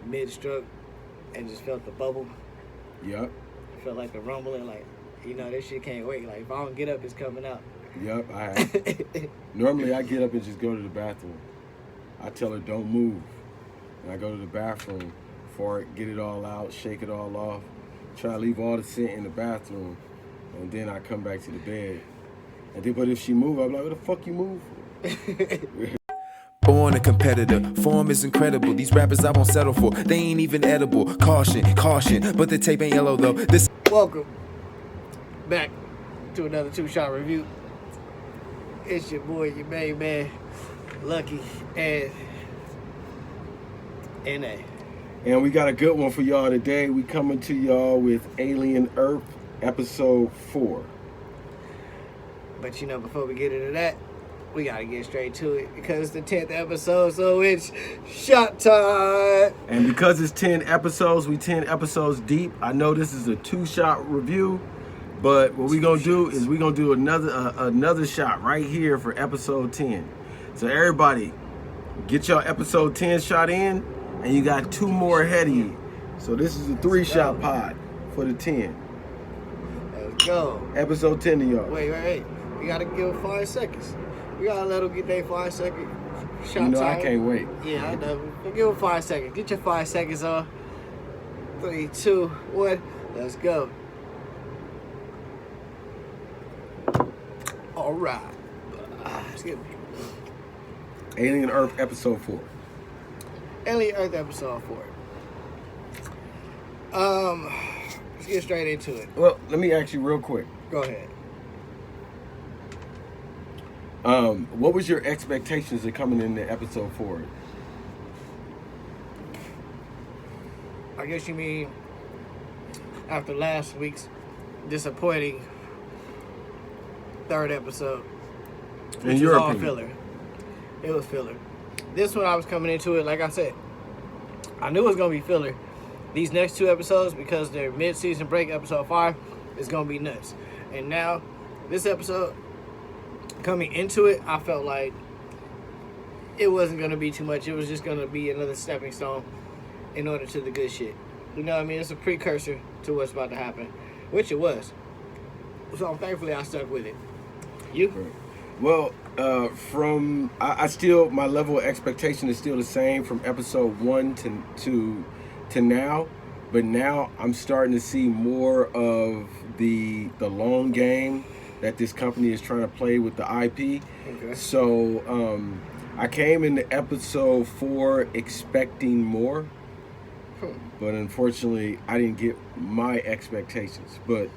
mid-stroke and just felt the bubble. Yep. Felt like the rumbling, like, this shit can't wait. Like, if I don't get up, it's coming out. Yep, I have. Normally, I get up and just go to the bathroom. I tell her, don't move. And I go to the bathroom, fart, get it all out, shake it all off, try to leave all the scent in the bathroom, and then I come back to the bed. And then, but if she move, I'm like, what the fuck you move for? Born a competitor, form is incredible. These rappers I won't settle for, they ain't even edible. Caution, caution, but the tape ain't yellow though. This. Welcome back to another 2Shot Review. It's your boy, your main man, Lucky, and NA. And we got a good one for y'all today. We coming to y'all with Alien Earth, episode 4. But before we get into that, we gotta get straight to it because it's the 10th episode, so it's shot time. And because it's 10 episodes, we 10 episodes deep. I know this is a 2-shot review, but what we gonna do is we gonna do another shot right here for episode 10. So everybody, get your episode 10 shot in, and you got 2 more ahead of you. So this is a 3-shot pod for the 10. Let's go. Episode 10 to y'all. Wait. We gotta give 5 seconds. We gotta let them get their 5-second shot time. I can't wait. Yeah, I know. We'll give them 5 seconds. Get your 5 seconds on. 3, 2, 1. Let's go. All right. Excuse me. Alien Earth, episode 4. Alien Earth, episode 4. Let's get straight into it. Well, let me ask you real quick. Go ahead. What was your expectations of coming into episode 4? I guess you mean after last week's disappointing 3rd episode. In your all opinion? Filler. It was filler. This one I was coming into it, like I said, I knew it was gonna be filler. These next 2 episodes, because they're mid-season break, episode 5, is gonna be nuts. And now, this episode, coming into it, I felt like it wasn't going to be too much. It was just going to be another stepping stone in order to the good shit. You know what I mean? It's a precursor to what's about to happen, which it was. So thankfully I stuck with it. You? Well, I still, my level of expectation is still the same from episode 1 to now. But now I'm starting to see more of the long game that this company is trying to play with the IP. Okay. So I came into episode 4 expecting more, but unfortunately I didn't get my expectations. But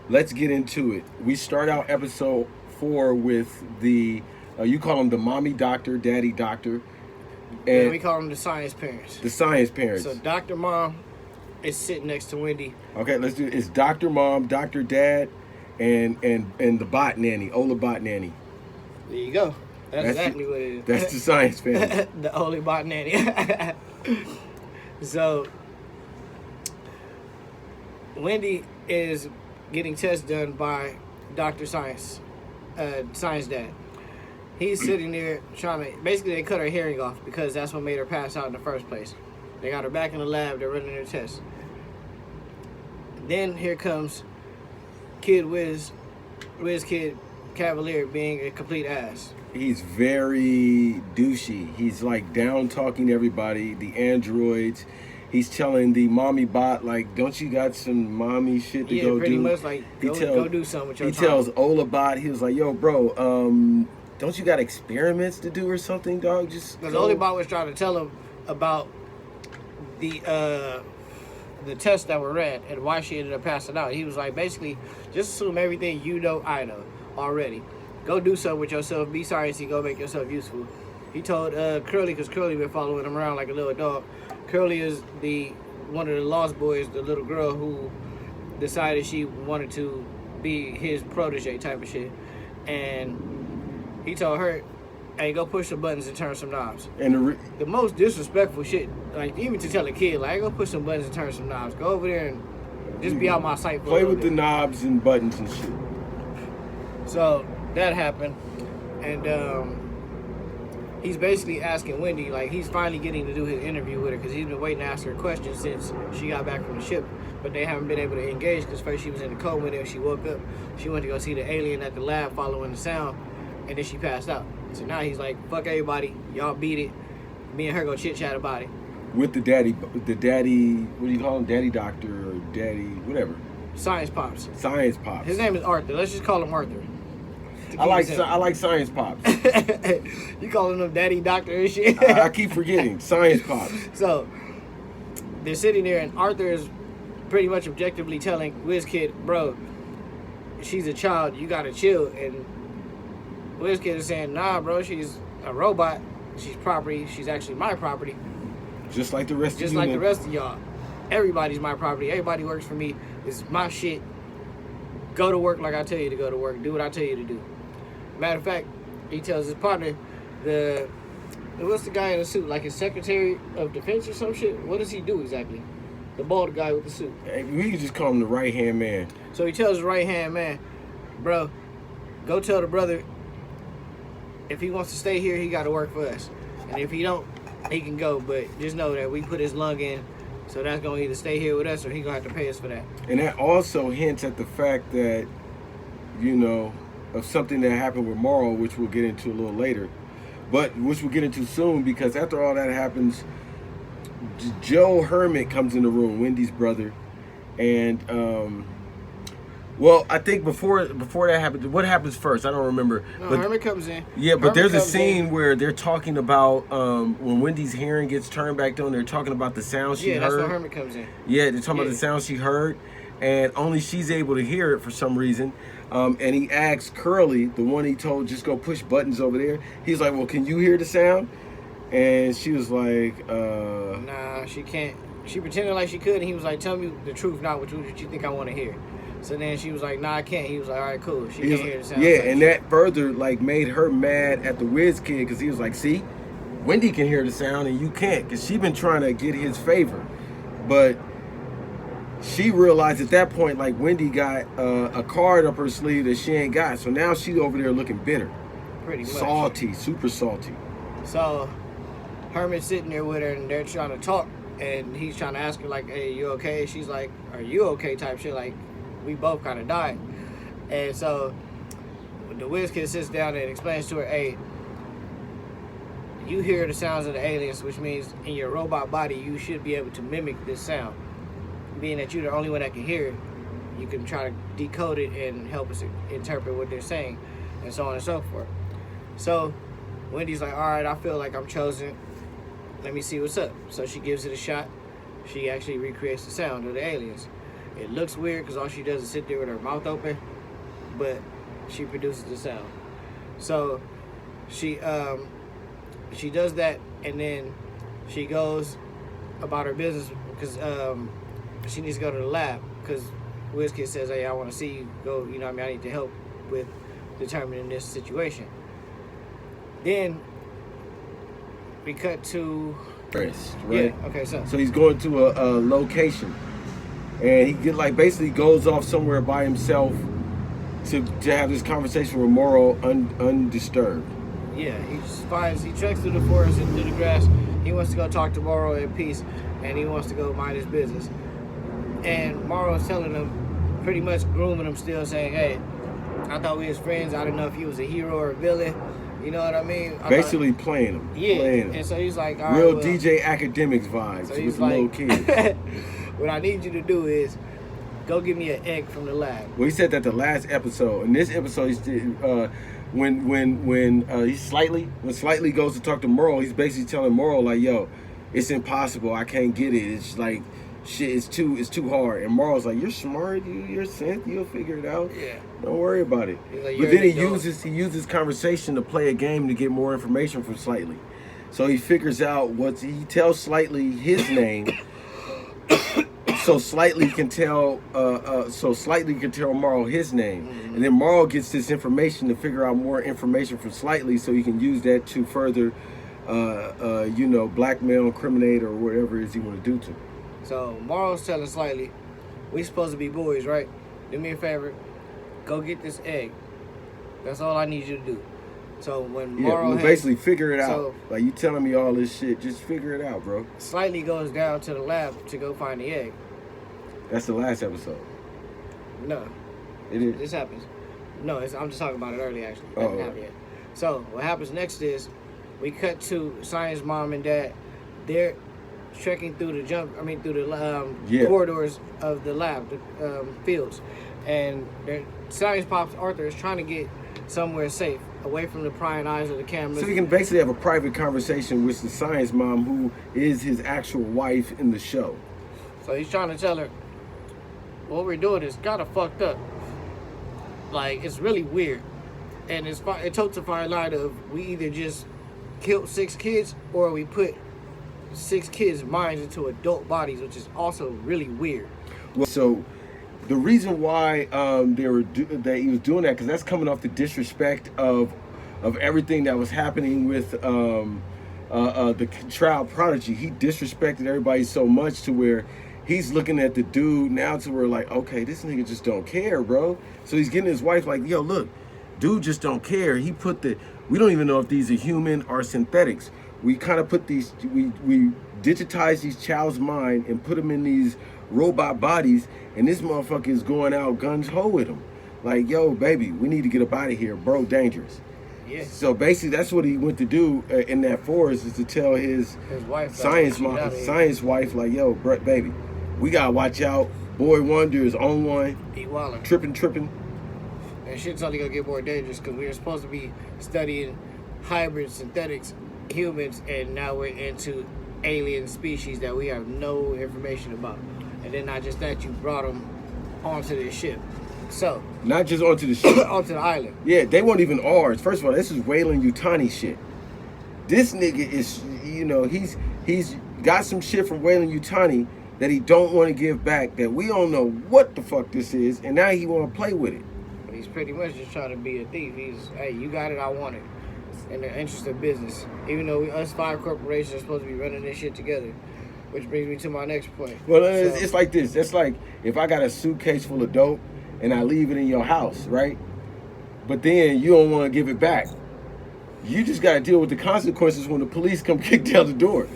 let's get into it. We start out episode 4 with the, you call them the mommy doctor, daddy doctor. And yeah, we call them the science parents. The science parents. So Dr. Mom is sitting next to Wendy. Okay, let's do it. It's Dr. Mom, Dr. Dad, and the bot nanny, Ola bot nanny. There you go. That's exactly what it is. That's the science family. The Ola bot nanny. So Wendy is getting tests done by Dr. Science Dad. He's sitting there trying to, basically they cut her hearing off because that's what made her pass out in the first place. They got her back in the lab, they're running their tests. Then here comes Kid Wiz Kid Cavalier being a complete ass. He's very douchey. He's like down talking everybody, the androids. He's telling the mommy bot, like, don't you got some mommy shit to go do? Yeah, pretty much like, go do something with your time. He tells Ola bot, he was like, yo, bro, don't you got experiments to do or something, dog? Just because Ola bot was trying to tell him about the tests that were ran and why she ended up passing out. He was like, basically, just assume everything you know I know already. Go do something with yourself. Be sciencey. Go make yourself useful. He told Curly, because Curly been following him around like a little dog. Curly is one of the Lost Boys, the little girl who decided she wanted to be his protege type of shit. And he told her, hey, go push some buttons and turn some knobs. And the most disrespectful shit, like even to tell a kid, like, go push some buttons and turn some knobs. Go over there and just be out my sight for play a little with bit. The knobs and buttons and shit. So that happened, and he's basically asking Wendy, like, he's finally getting to do his interview with her because he's been waiting to ask her questions since she got back from the ship. But they haven't been able to engage because first she was in the coma, and then she woke up. She went to go see the alien at the lab following the sound, and then she passed out. So now he's like, fuck everybody, y'all beat it. Me and her go chit chat about it. With the daddy, what do you call him? Daddy doctor or daddy, whatever. Science Pops. Science Pops. His name is Arthur. Let's just call him Arthur. I like Science Pops. You calling him Daddy Doctor and shit? I keep forgetting. Science Pops. So, they're sitting there, and Arthur is pretty much objectively telling WizKid, bro, she's a child, you gotta chill. And WizKid is saying, nah, bro, she's a robot. She's property. She's actually my property. Just like the rest of you. Just like the rest of y'all. Everybody's my property. Everybody works for me. It's my shit. Go to work like I tell you to go to work. Do what I tell you to do. Matter of fact, he tells his partner, what's the guy in the suit? Like his Secretary of Defense or some shit? What does he do exactly? The bald guy with the suit. Hey, we can just call him the right-hand man. So he tells his right-hand man, bro, go tell the brother if he wants to stay here, he got to work for us. And if he don't, he can go. But just know that we put his lung in, so that's going to either stay here with us or he going to have to pay us for that. And that also hints at the fact that, you know, of something that happened with Morrow, which we'll get into a little later, but which we'll get into soon, because after all that happens, Joe Hermit comes in the room, Wendy's brother, and well, I think before that happens, what happens first? I don't remember. No, but Hermit comes in. Yeah, but Hermit there's a scene where they're talking about when Wendy's hearing gets turned back on. They're talking about the sound she heard. Yeah, that's when Hermit comes in. Yeah, they're talking about the sound she heard, and only she's able to hear it for some reason. And he asks Curly, the one he told just go push buttons over there. He's like, well, can you hear the sound? And she was like, nah, she can't. She pretended like she could, and he was like, tell me the truth, not what you think I want to hear. So then she was like, nah, I can't. He was like, all right, cool. She can't hear the sound. Yeah, and that further like made her mad at the WizKid, because he was like, see, Wendy can hear the sound and you can't, because she been trying to get his favor. But she realized at that point, like, Wendy got a card up her sleeve that she ain't got. So now she's over there looking bitter. Pretty much. Salty, super salty. So Hermit's sitting there with her, and they're trying to talk, and he's trying to ask her, like, hey, you okay? She's like, are you okay? Type shit, like, we both kind of died. And so the WizKid sits down and explains to her, hey, you hear the sounds of the aliens, which means in your robot body, you should be able to mimic this sound. Being that you're the only one that can hear it, you can try to decode it and help us interpret what they're saying, and so on and so forth. So Wendy's like, all right, I feel like I'm chosen. Let me see what's up. So she gives it a shot. She actually recreates the sound of the aliens. It looks weird because all she does is sit there with her mouth open, but she produces the sound. So she does that, and then she goes about her business because she needs to go to the lab because WizKid says, hey, I want to see you go, you know what I mean, I need to help with determining this situation. Then we cut to Right. Yeah, okay, so he's going to a location, and he basically goes off somewhere by himself to have this conversation with Morrow undisturbed. yeah, he treks through the forest and through the grass. He wants to go talk to Morrow in peace, and he wants to go mind his business. And Morrow's telling him, pretty much grooming him still, saying, hey, I thought we was friends. I didn't know if he was a hero or a villain. You know what I mean? Basically playing him. Yeah. Playing him. And so he's like, all real right, DJ Academics vibes so with he's the little like, kids. what I need you to do is go get me an egg from the lab. Well, he said that the last episode. In this episode, he's when Slightly goes to talk to Morrow, he's basically telling Morrow like, yo, it's impossible. I can't get it. It's like shit. It's too hard. And Morrow's like, you're smart. You're synth. You'll figure it out. Yeah. Don't worry about it. Like, but then he uses conversation to play a game to get more information from Slightly. So he figures out he tells Slightly his name. So Slightly can tell Morrow his name, and then Morrow gets this information to figure out more information from Slightly, so he can use that to further, blackmail, incriminate, or whatever it is he want to do to him. So Morrow's telling Slightly, we supposed to be boys, right? Do me a favor, go get this egg. That's all I need you to do. So when Yeah, Morrow well, has- basically figure it out. so- Like, you telling me all this shit, just figure it out, bro. slightly goes down to the lab to go find the egg. That's the last episode. No, It is. this happens. No, I'm just talking about it early, actually. It Oh, hasn't happened yet. So what happens next is we cut to Science mom and dad. They're trekking through the corridors of the lab, the fields, and Science pops Arthur is trying to get somewhere safe, away from the prying eyes of the cameras. So he can basically have a private conversation with the science mom, who is his actual wife in the show. So he's trying to tell her what we're doing is kind of fucked up. Like, it's really weird. And it totes a fine line of we either just killed 6 kids or we put 6 kids' minds into adult bodies, which is also really weird. Well, so the reason why that he was doing that, because that's coming off the disrespect of everything that was happening with the child prodigy. He disrespected everybody so much to where he's looking at the dude now to where, like, okay, this nigga just don't care, bro. So he's getting his wife like, yo, look, dude just don't care. He put we don't even know if these are human or synthetics. We kind of put these, we digitize these child's mind and put them in these robot bodies, and this motherfucker is going out guns ho with them. Like, yo, baby, we need to get up out of here, bro, dangerous. Yeah. So basically, that's what he went to do in that forest, is to tell his wife, science wife, like, yo, baby, we gotta watch out. Boy Wonder is on one. He wildin'. Tripping. And shit's only gonna get more dangerous because we were supposed to be studying hybrid synthetics, humans, and now we're into alien species that we have no information about. And then not just that, you brought them onto this ship. So not just onto the ship, onto the island. Yeah, they weren't even ours. First of all, this is Wayland Yutani shit. This nigga is, he's got some shit from Wayland Yutani that he don't want to give back, that we don't know what the fuck this is, and now he want to play with it. But he's pretty much just trying to be a thief. He's, hey, you got it, I want it. In the interest of business. Even though us 5 corporations are supposed to be running this shit together. Which brings me to my next point. Well, it's like this. It's like if I got a suitcase full of dope and I leave it in your house, right? But then you don't want to give it back. You just got to deal with the consequences when the police come kick down the door.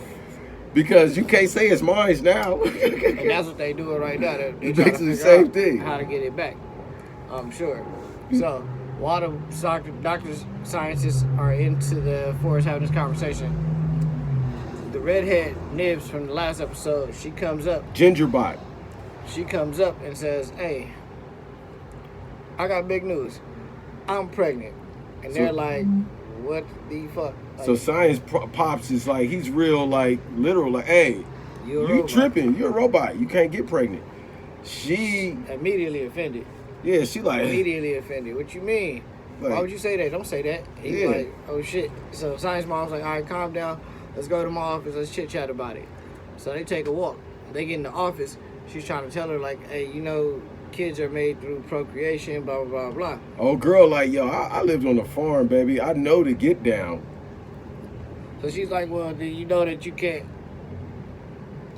Because you can't say it's mine now. And that's what they doing right now. They're basically the same thing. How to get it back. I'm sure. So, while the doctors, scientists are into the forest having this conversation, the redhead Nibs from the last episode, she comes up. Gingerbot. She comes up and says, hey, I got big news. I'm pregnant. And they're like, what the fuck? Like, so Science Pops is like, he's real, like, literal, like, hey, you tripping. You're a robot. You can't get pregnant. She immediately offended. Yeah, she like immediately offended. What you mean? Like, why would you say that? Don't say that. He's like, oh shit. So Science Mom's like, all right, calm down. Let's go to my office. Let's chit chat about it. So they take a walk. They get in the office. She's trying to tell her like, hey, kids are made through procreation, blah blah blah blah. Oh girl, like, yo, I lived on a farm, baby. I know to get down. So she's like, well, do you know that you can't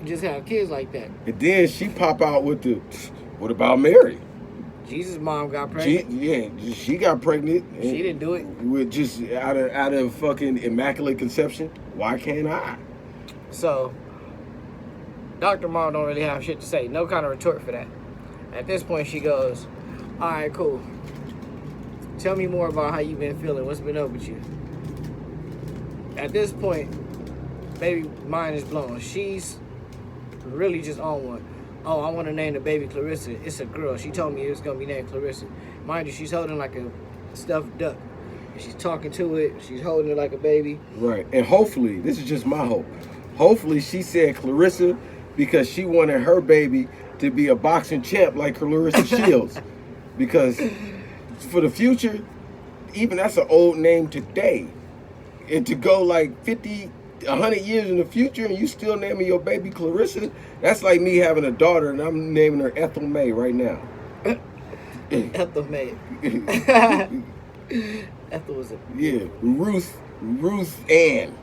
just have kids like that? And then she pop out with the, what about Mary? Jesus' mom got pregnant. She got pregnant. She didn't do it. With just out of fucking immaculate conception. Why can't I? So, Dr. Mom don't really have shit to say. No kind of retort for that. At this point, she goes, all right, cool. Tell me more about how you've been feeling. What's been up with you? At this point, baby mind is blown. She's really just on one. Oh, I want to name the baby Clarissa. It's a girl. She told me it was going to be named Clarissa. Mind you, she's holding like a stuffed duck. And she's talking to it. She's holding it like a baby. Right. And hopefully, this is just my hope. Hopefully she said Clarissa because she wanted her baby to be a boxing champ like Clarissa Shields. Because for the future, even that's an old name today. And to go like 50, 100 years in the future and you still naming your baby Clarissa, that's like me having a daughter and I'm naming her Ethel May right now. Ethel May. Ethel was a... Yeah, Ruth Ann.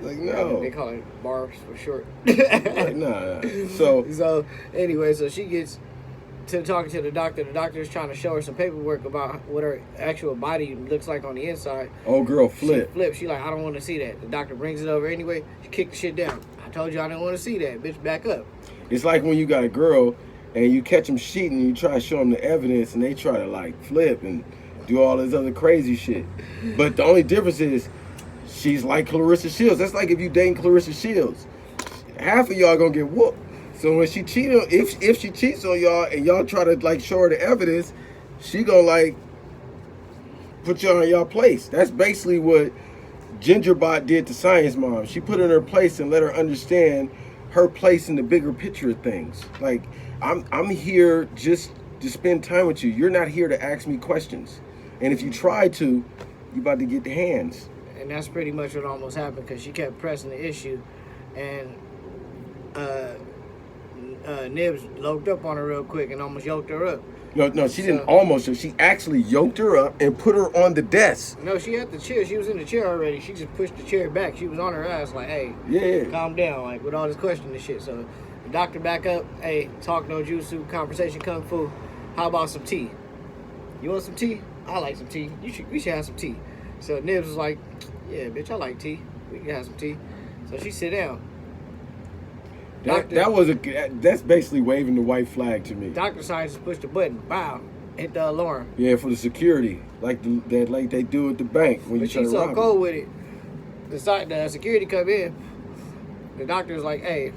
Like, no. They call it Barbs for short. Like, nah. So anyway, so she gets to talking to the doctor is trying to show her some paperwork about what her actual body looks like on the inside. Old girl She flip. flips. She like, I don't want to see that. The doctor brings it over anyway. She kicked the shit down. I told you I didn't want to see that. Bitch, back up. It's like when you got a girl and you catch them cheating, you try to show them the evidence, and they try to like flip and do all this other crazy shit. But the only difference is she's like Clarissa Shields. That's like if you dating Clarissa Shields, half of y'all gonna get whooped. So when she cheat on, if she cheats on y'all and y'all try to like show her the evidence, she gonna like put y'all in y'all place. That's basically what Gingerbot did to Science Mom. She put her in her place and let her understand her place in the bigger picture of things. Like, I'm here just to spend time with you. You're not here to ask me questions. And if you try to, you about to get the hands. And that's pretty much what almost happened, because she kept pressing the issue, and Nibs loped up on her real quick and almost yoked her up. No, she didn't almost. She actually yoked her up and put her on the desk. No, she had the chair. She was in the chair already. She just pushed the chair back. She was on her ass like, hey, Yeah. calm down, like with all this questioning and shit. So the doctor back up, hey, talk no jutsu, conversation kung fu. How about some tea? You want some tea? I like some tea. We should have some tea. So Nibs was like, yeah, bitch, I like tea. We can have some tea. So she sit down. That's basically waving the white flag to me. Dr. Science pushed the button, bow, hit the alarm. Yeah, for the security, like they do at the bank when But you try she's to so rob cold with it. The security come in. The doctor's like, hey,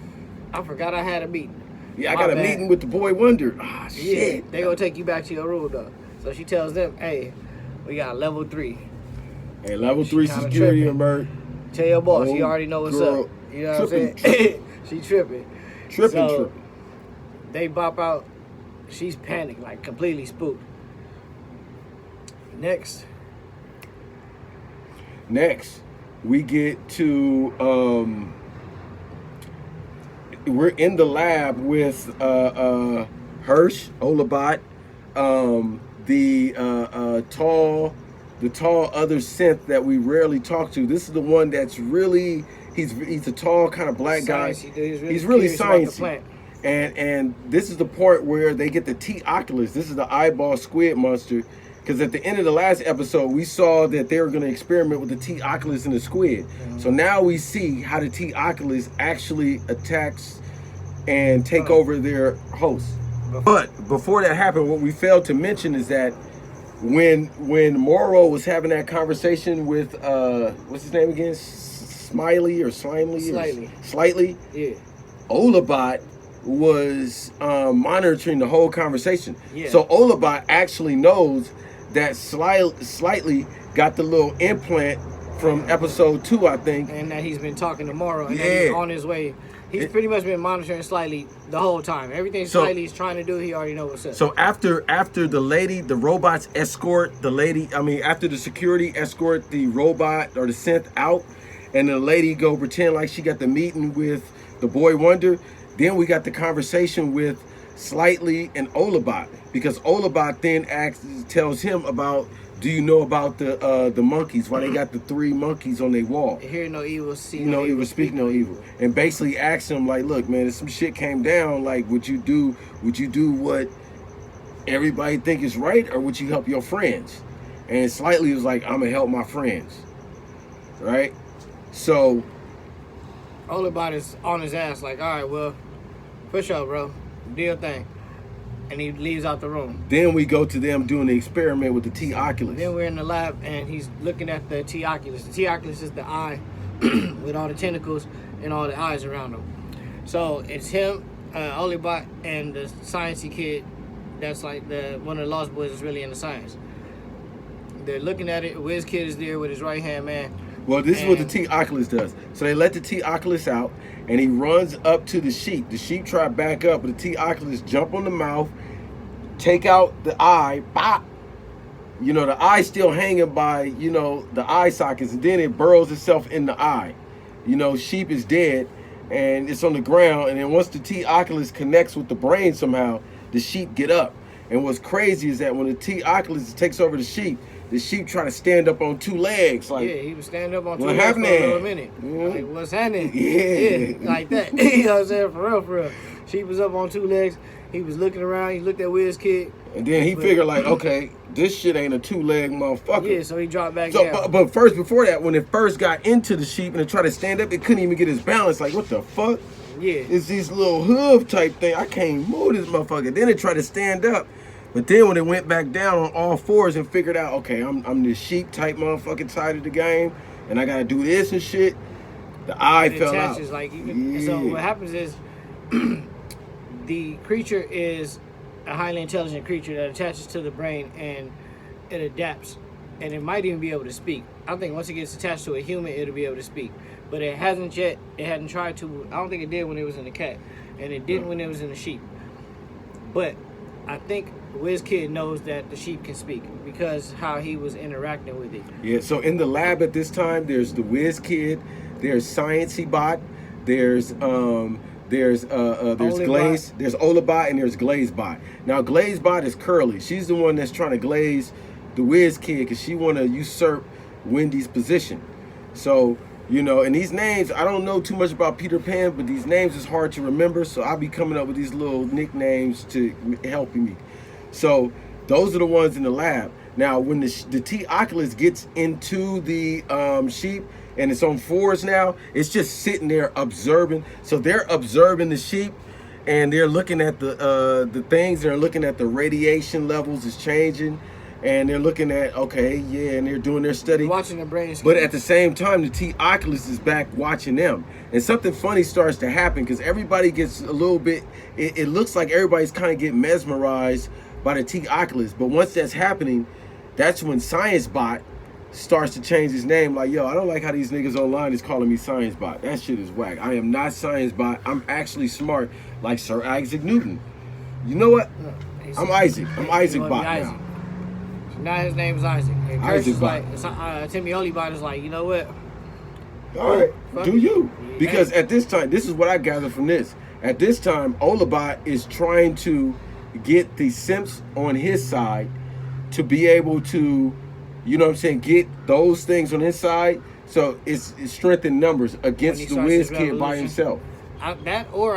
I forgot I had a meeting. Yeah, I My got a bad. meeting with the boy Wonder. Ah, Yeah, shit. they gonna take you back to your room though. So she tells them, hey, we got level 3. Hey, level 3 kinda security tripping. alert. Tell your boss, he Oh, already know what's girl. up. You know what I'm Tripping, saying? She tripping. Tripping. They bop out. She's panicked, like completely spooked. Next, we get to we're in the lab with Hirsch, Olabot, the tall other synth that we rarely talk to. This is the one that's really he's a tall kind of black guy. Sciencey, dude. He's really curious about the sciencey. plant. And this is the part where they get the T Oculus. This is the eyeball squid monster. Because at the end of the last episode, we saw that they were going to experiment with the T Oculus and the squid. So now we see how the T Oculus actually attacks and take over their host. But before that happened, what we failed to mention is that when Morrow was having that conversation with what's his name again, Smiley or Slimely, Slightly, Yeah. Olabot was monitoring the whole conversation. Yeah. So Olabot actually knows that Slightly got the little implant from episode 2, I think. And that he's been talking tomorrow, and Yeah. that he's on his way. He's pretty much been monitoring Slightly the whole time. Everything Slightly's trying to do, he already knows what's up. So after the robots escort after the security escort the robot or the synth out, and the lady go pretend like she got the meeting with the boy Wonder, then we got the conversation with Slightly and Olabot, because Olabot then tells him about, do you know about the monkeys? Why they got the 3 monkeys on their wall? Hear no evil, see You know, evil, speak no evil. And basically asked him, like, look, man, if some shit came down, like, would you do what everybody think is right, or would you help your friends? And Slightly was like, I'm gonna help my friends. Right? So Olabot is on his ass like, all right, well, push up, bro. Do your thing. And he leaves out the room. then we go to them doing the experiment with the T Oculus. Then we're in the lab, and he's looking at the T Oculus. The T Oculus is the eye with all the tentacles and all the eyes around him. So it's him, Olibot, and the sciencey kid that's like one of the Lost Boys is really into science. They're looking at it. Wiz Kid is there with his right-hand man. Well, this is what the T Oculus does. So they let the T Oculus out, and he runs up to the sheep. The sheep try to back up, but the T Oculus jump on the mouth, take out the eye, pop. You know, the eye still hanging by, you know, the eye sockets, and then it burrows itself in the eye. You know, sheep is dead, and it's on the ground, and then once the T Oculus connects with the brain somehow, the sheep get up. And what's crazy is that when the T Oculus takes over the sheep try to stand up on 2 legs. Like, yeah, he was standing up on 2 what legs for a happened? little minute. Yeah. Like, what's happening? Yeah. Like that. You know what I'm saying? For real. Sheep was up on 2 legs. He was looking around. He looked at WizKid. And then he figured like, okay, this shit ain't a two-leg motherfucker. Yeah, so he dropped back down. But first, before that, when it first got into the sheep and it tried to stand up, it couldn't even get his balance. Like, what the fuck? Yeah. It's these little hoof type thing. I can't move this motherfucker. Then it tried to stand up. But then when it went back down on all fours and figured out, okay, I'm this sheep type motherfucking side of the game, and I gotta do this and shit, the eye fell out. Like, so what happens is the creature is a highly intelligent creature that attaches to the brain and it adapts, and it might even be able to speak. I think once it gets attached to a human, it'll be able to speak, but it hasn't yet. It hadn't tried to. I don't think it did when it was in the cat, and it didn't when it was in the sheep. But I think WizKid knows that the sheep can speak because how he was interacting with it. Yeah. So in the lab at this time, there's the WizKid, there's Sciencey Bot, there's Glaze, there's Olabot, and there's Glazebot. Now Glazebot is Curly. She's the one that's trying to glaze the WizKid because she want to usurp Wendy's position. So, you know, and these names, I don't know too much about Peter Pan, but these names is hard to remember, so I'll be coming up with these little nicknames to help me. So those are the ones in the lab. Now, when the T Oculus gets into the sheep, and it's on fours now, it's just sitting there observing. So they're observing the sheep, and they're looking at the things. They're looking at the radiation levels is changing, and they're looking at, okay, yeah, and they're doing their study. Watching the brain scan. But at the same time, the T Oculus is back watching them. And something funny starts to happen because everybody gets a little bit, it looks like everybody's kind of getting mesmerized by the T Oculus. But once that's happening, that's when ScienceBot starts to change his name. Like, yo, I don't like how these niggas online is calling me ScienceBot. That shit is whack. I am not ScienceBot. I'm actually smart, like Sir Isaac Newton. You know what? I'm Isaac. I'm Isaac Bot now. Now his name is Isaac. And Isaac is like, Timmy Olibot is like, you know what? All right, do you? Yeah. Because at this time, this is what I gather from this. At this time, Olabot is trying to get the simps on his side to be able to, you know what I'm saying, get those things on his side. So it's strengthened numbers against the WizKid by himself. I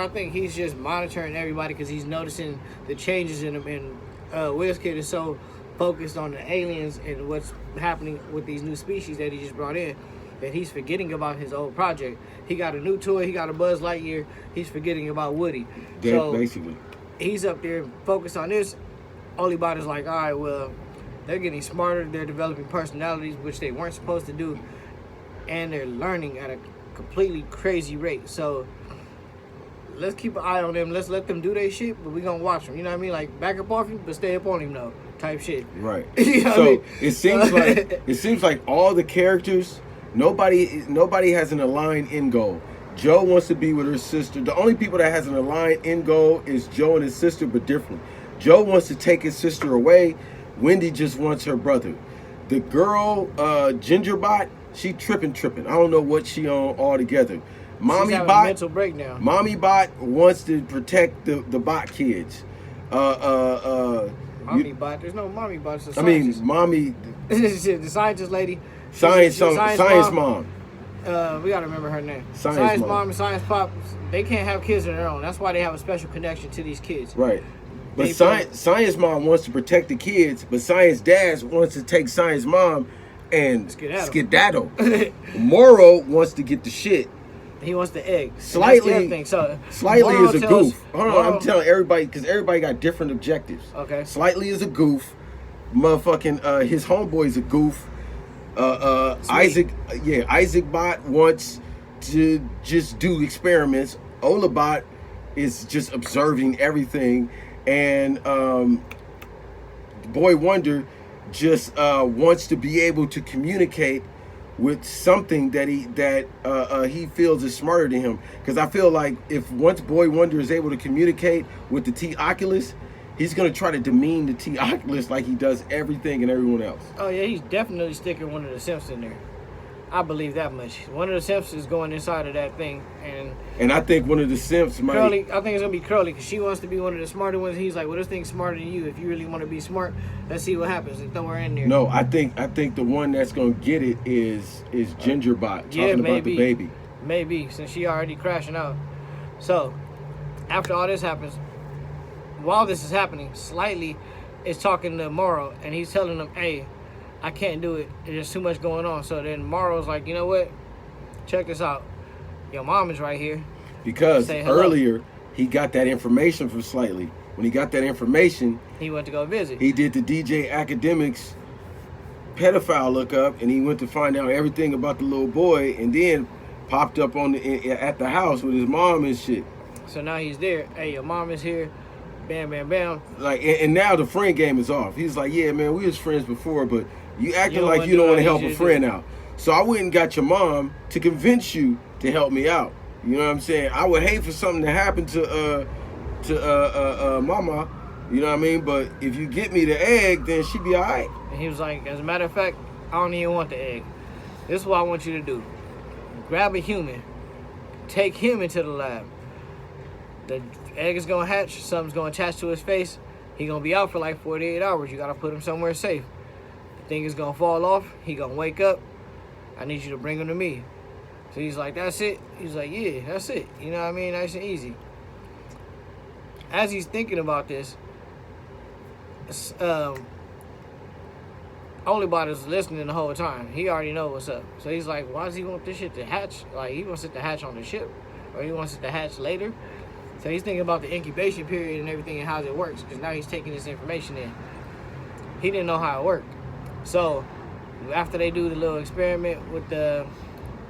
think he's just monitoring everybody because he's noticing the changes in him. And WizKid is so focused on the aliens and what's happening with these new species that he just brought in that he's forgetting about his old project. He got a new toy. He got a Buzz Lightyear. He's forgetting about Woody. So basically, he's up there focused on this. Olibot is like, all right, well, they're getting smarter. They're developing personalities, which they weren't supposed to do. And they're learning at a completely crazy rate. So let's keep an eye on them. Let's let them do their shit, but we gonna watch them. You know what I mean? Like, back up off him, but stay up on him though, type shit. Right. You know so what I mean? it seems like all the characters, nobody has an aligned end goal. Joe wants to be with her sister. The only people that has an aligned end goal is Joe and his sister, but different. Joe wants to take his sister away. Wendy just wants her brother. The girl, Gingerbot, she tripping. I don't know what she on altogether. Mommy Bot, mental breakdown. Mommy Bot wants to protect the bot kids. Mommy Bot, there's no Mommy Bot. I mean, Mommy. The scientist lady. Science mom. We gotta remember her name. Science mom and Science Pop. They can't have kids of their own. That's why they have a special connection to these kids. Right. But Science Mom wants to protect the kids, but Science Dad wants to take Science Mom and skedaddle. Moro wants to get the shit. He wants the egg. Slightly is a goof. Hold on, I'm telling everybody, because everybody got different objectives. Okay. Slightly is a goof. Motherfucking, his homeboy's a goof. Isaac Bot wants to just do experiments. Olabot is just observing everything. And Boy Wonder just wants to be able to communicate with something that he feels is smarter than him. Because I feel like if once Boy Wonder is able to communicate with the T Oculus, he's gonna try to demean the T Oculus like he does everything and everyone else. Oh yeah, he's definitely sticking one of the simps in there. I believe that much. One of the simps is going inside of that thing, and I think one of the simps might. Curly, I think it's gonna be Curly because she wants to be one of the smarter ones. He's like, well, this thing's smarter than you. If you really want to be smart, let's see what happens and throw her in there. No, I think the one that's gonna get it is Gingerbot talking about the baby. Maybe since she already crashing out. So after all this happens, while this is happening, Slightly is talking to Morrow, and he's telling him, hey, I can't do it. There's too much going on. So then Morrow's like, you know what? Check this out. Your mom is right here. Because Say hello. earlier, he got that information from Slightly. When he got that information, He went to go visit. he did the DJ Academics pedophile lookup, and he went to find out everything about the little boy, and then popped up at the house with his mom and shit. So now he's there. Hey, your mom is here. Bam, bam, bam. Like, and now the friend game is off. He's like, yeah, man, we was friends before, but you acting don't like wanna you don't do want to what I help need a you to friend do. out. So I went and got your mom to convince you to help me out. You know what I'm saying? I would hate for something to happen to mama. You know what I mean? But if you get me the egg, then she be all right. And he was like, as a matter of fact, I don't even want the egg. This is what I want you to do. Grab a human. Take him into the lab. The egg is going to hatch. Something's going to attach to his face. He going to be out for like 48 hours. You got to put him somewhere safe. The thing is going to fall off. He going to wake up. I need you to bring him to me. So he's like, that's it? He's like, yeah, that's it. You know what I mean? Nice and easy. As he's thinking about this, Olibot is listening the whole time. He already know what's up. So he's like, why does he want this shit to hatch? Like, he wants it to hatch on the ship. Or he wants it to hatch later. So he's thinking about the incubation period and everything and how it works. Because now he's taking this information in. He didn't know how it worked. So after they do the little experiment with the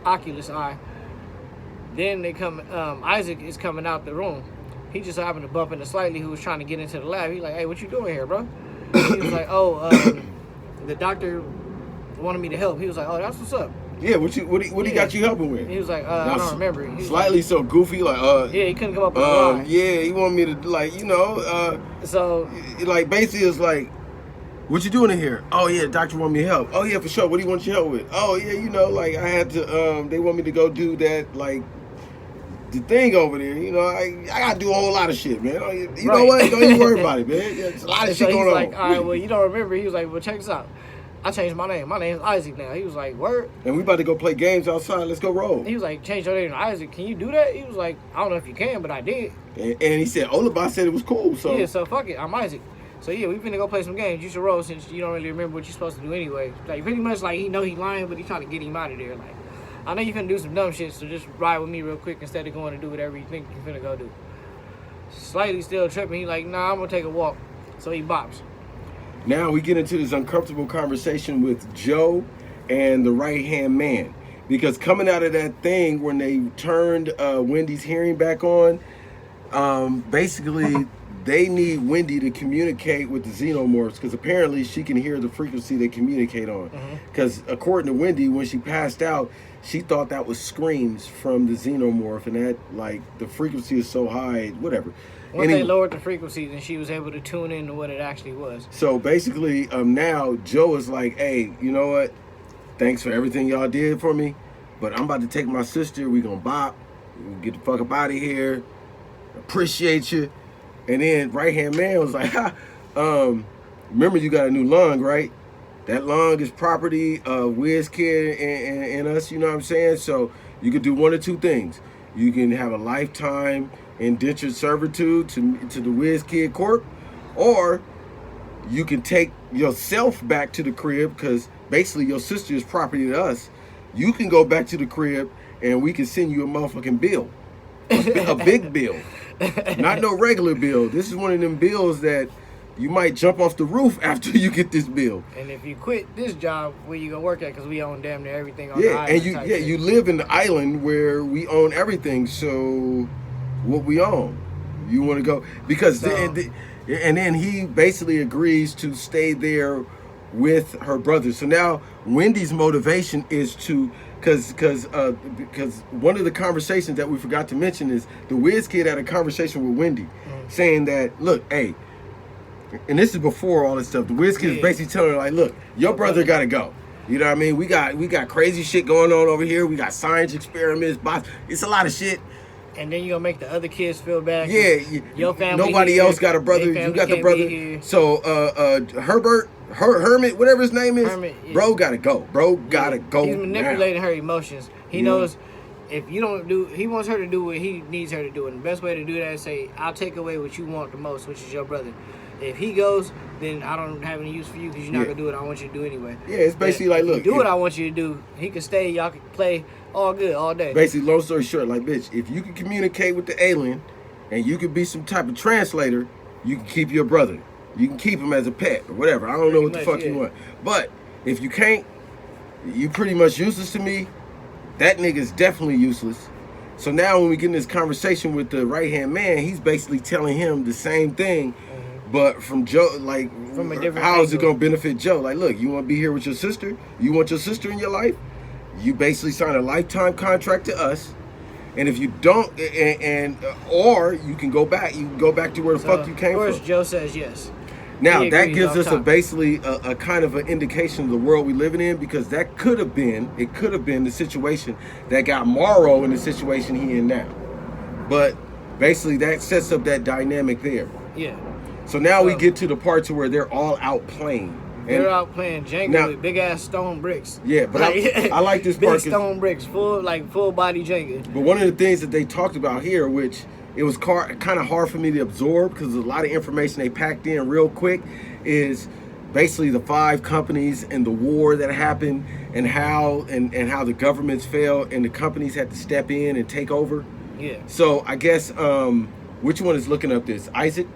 Oculus eye, then they come, Isaac is coming out the room. He just happened to bump into Slightly, who was trying to get into the lab. He's like, hey, what you doing here, bro? He was like, oh, the doctor wanted me to help. He was like, oh, that's what's up. Yeah, what he got you helping with? He was like, I don't remember. He was Slightly like, so goofy, like yeah, he couldn't come up with a line. yeah, he wanted me to, like, you know, So like, basically it's like, what you doing in here? Oh yeah, doctor want me to help. Oh yeah, for sure. What do you want your help with? Oh yeah, you know, like I had to they want me to go do that, like the thing over there. You know, I gotta do a whole lot of shit, man. You know what? Don't even worry about it, man. Yeah, there's a lot of shit going on. He's like, all right, well, you don't remember. He was like, well, check this out. I changed my name. My name's Isaac now. He was like, word. And we about to go play games outside. Let's go roll. He was like, change your name to Isaac. Can you do that? He was like, I don't know if you can, but I did. And he said, Olibot said it was cool. So yeah, so fuck it. I'm Isaac. So yeah, we finna go play some games. You should roll since you don't really remember what you're supposed to do anyway. Like pretty much like he know he lying, but he trying to get him out of there. Like, I know you finna do some dumb shit, so just ride with me real quick instead of going to do whatever you think you finna go do. Slightly still tripping. He like, nah, I'm gonna take a walk. So he bops. Now we get into this uncomfortable conversation with Joe and the right-hand man. Because coming out of that thing when they turned Wendy's hearing back on, basically they need Wendy to communicate with the xenomorphs because apparently she can hear the frequency they communicate on. Because according to Wendy, when she passed out, she thought that was screams from the xenomorph, and that, like, the frequency is so high, whatever. Once they lowered the frequency, then she was able to tune in to what it actually was. So basically, now Joe is like, hey, you know what? Thanks for everything y'all did for me, but I'm about to take my sister. We gonna bop. We gonna get the fuck up out of here. Appreciate you. And then right-hand man was like, remember you got a new lung, right? That lung is property of WizKid and us, you know what I'm saying? So you could do one or two things. You can have a lifetime indentured servitude to the WizKid Corp, or you can take yourself back to the crib because basically your sister is property to us. You can go back to the crib and we can send you a motherfucking bill. A big bill. Not no regular bill. This is one of them bills that you might jump off the roof after you get this bill. And if you quit this job, where you gonna work at? Because we own damn near everything on the island. And you live in the island where we own everything. So what we own, you want to go because and then he basically agrees to stay there with her brother. So now Wendy's motivation is to because one of the conversations that we forgot to mention is the WizKid had a conversation with Wendy saying that, look, hey, and this is before all this stuff, the WizKid is basically telling her, like, look, your brother gotta go. You know what I mean? We got crazy shit going on over here. We got science experiments, it's a lot of shit. And then you're gonna make the other kids feel bad. Yeah, your family. Nobody else got a brother. You got the brother. So Hermit, whatever his name is, Hermit, bro gotta go. Bro gotta go. He's manipulating her emotions. He knows if you don't do, he wants her to do what he needs her to do, and the best way to do that is say, I'll take away what you want the most, which is your brother. If he goes, then I don't have any use for you because you're not gonna do what I want you to do anyway. Yeah, it's basically like, look, do what I want you to do. He can stay. Y'all can play all good all day. Basically, long story short, like, bitch, if you can communicate with the alien, and you can be some type of translator, you can keep your brother. You can keep him as a pet or whatever. I don't know what the fuck you want. But if you can't, you pretty much useless to me. That nigga's definitely useless. So now when we get in this conversation with the right-hand man, he's basically telling him the same thing, but from Joe, like, from a different how is it angle. going to benefit Joe? Like, look, you want to be here with your sister? You want your sister in your life? You basically sign a lifetime contract to us. And if you don't, or you can go back. You can go back to where the fuck you came from. Of course, from. Joe says yes. Now that gives us basically a kind of an indication of the world we living in, because that could have been the situation that got Morrow in the situation he in now. But basically that sets up that dynamic there. Yeah. So now we get to the part to where they're all out playing. They're out playing Jenga with big ass stone bricks. Yeah, but I like this part. Big stone bricks, full body Jenga. But one of the things that they talked about here, which it was kind of hard for me to absorb because there's a lot of information they packed in real quick, is basically the 5 companies and the war that happened and how the governments failed and the companies had to step in and take over. Yeah. So I guess which one is looking up this? Isaac?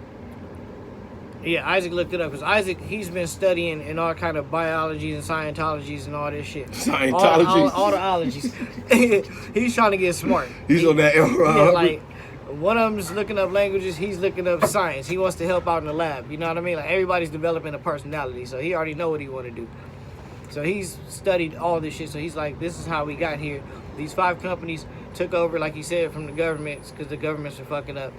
Yeah, Isaac looked it up because Isaac, he's been studying in all kind of biologies and Scientologies and all this shit. Scientologies? All the ologies. He's trying to get smart. He's on that era. Yeah, like, one of them's looking up languages, he's looking up science. He wants to help out in the lab, you know what I mean? Like, everybody's developing a personality, so he already know what he want to do. So he's studied all this shit, so he's like, this is how we got here. These 5 companies took over, like he said, from the governments, because the governments are fucking up.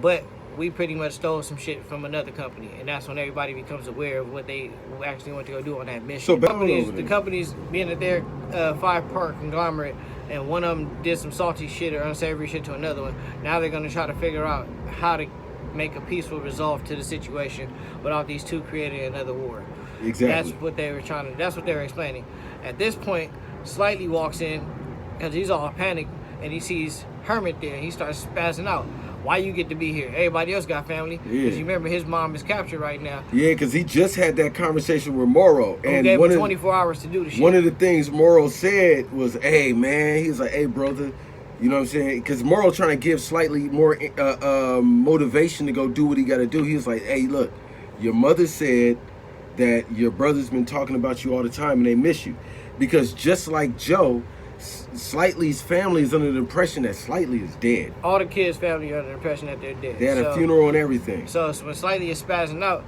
But we pretty much stole some shit from another company, and that's when everybody becomes aware of what they actually want to go do on that mission. So the companies being that they're 5-part conglomerate, and one of them did some salty shit or unsavory shit to another one. Now they're going to try to figure out how to make a peaceful resolve to the situation without these 2 creating another war. Exactly. That's what they were that's what they were explaining. At this point, Slightly walks in because he's all panicked, and he sees Hermit there, and he starts spazzing out. Why you get to be here? Everybody else got family. Because you remember his mom is captured right now. Yeah, because he just had that conversation with Morrow. And gave him 24 hours to do the shit. One of the things Morrow said was, hey, man, he was like, hey, brother, you know what I'm saying? Because Morrow trying to give Slightly more motivation to go do what he got to do. He was like, hey, look, your mother said that your brother's been talking about you all the time and they miss you. Because just like Joe, Slightly's family is under the impression that Slightly is dead. All the kids' family are under the impression that they're dead. They had a funeral and everything. So when Slightly is spazzing out,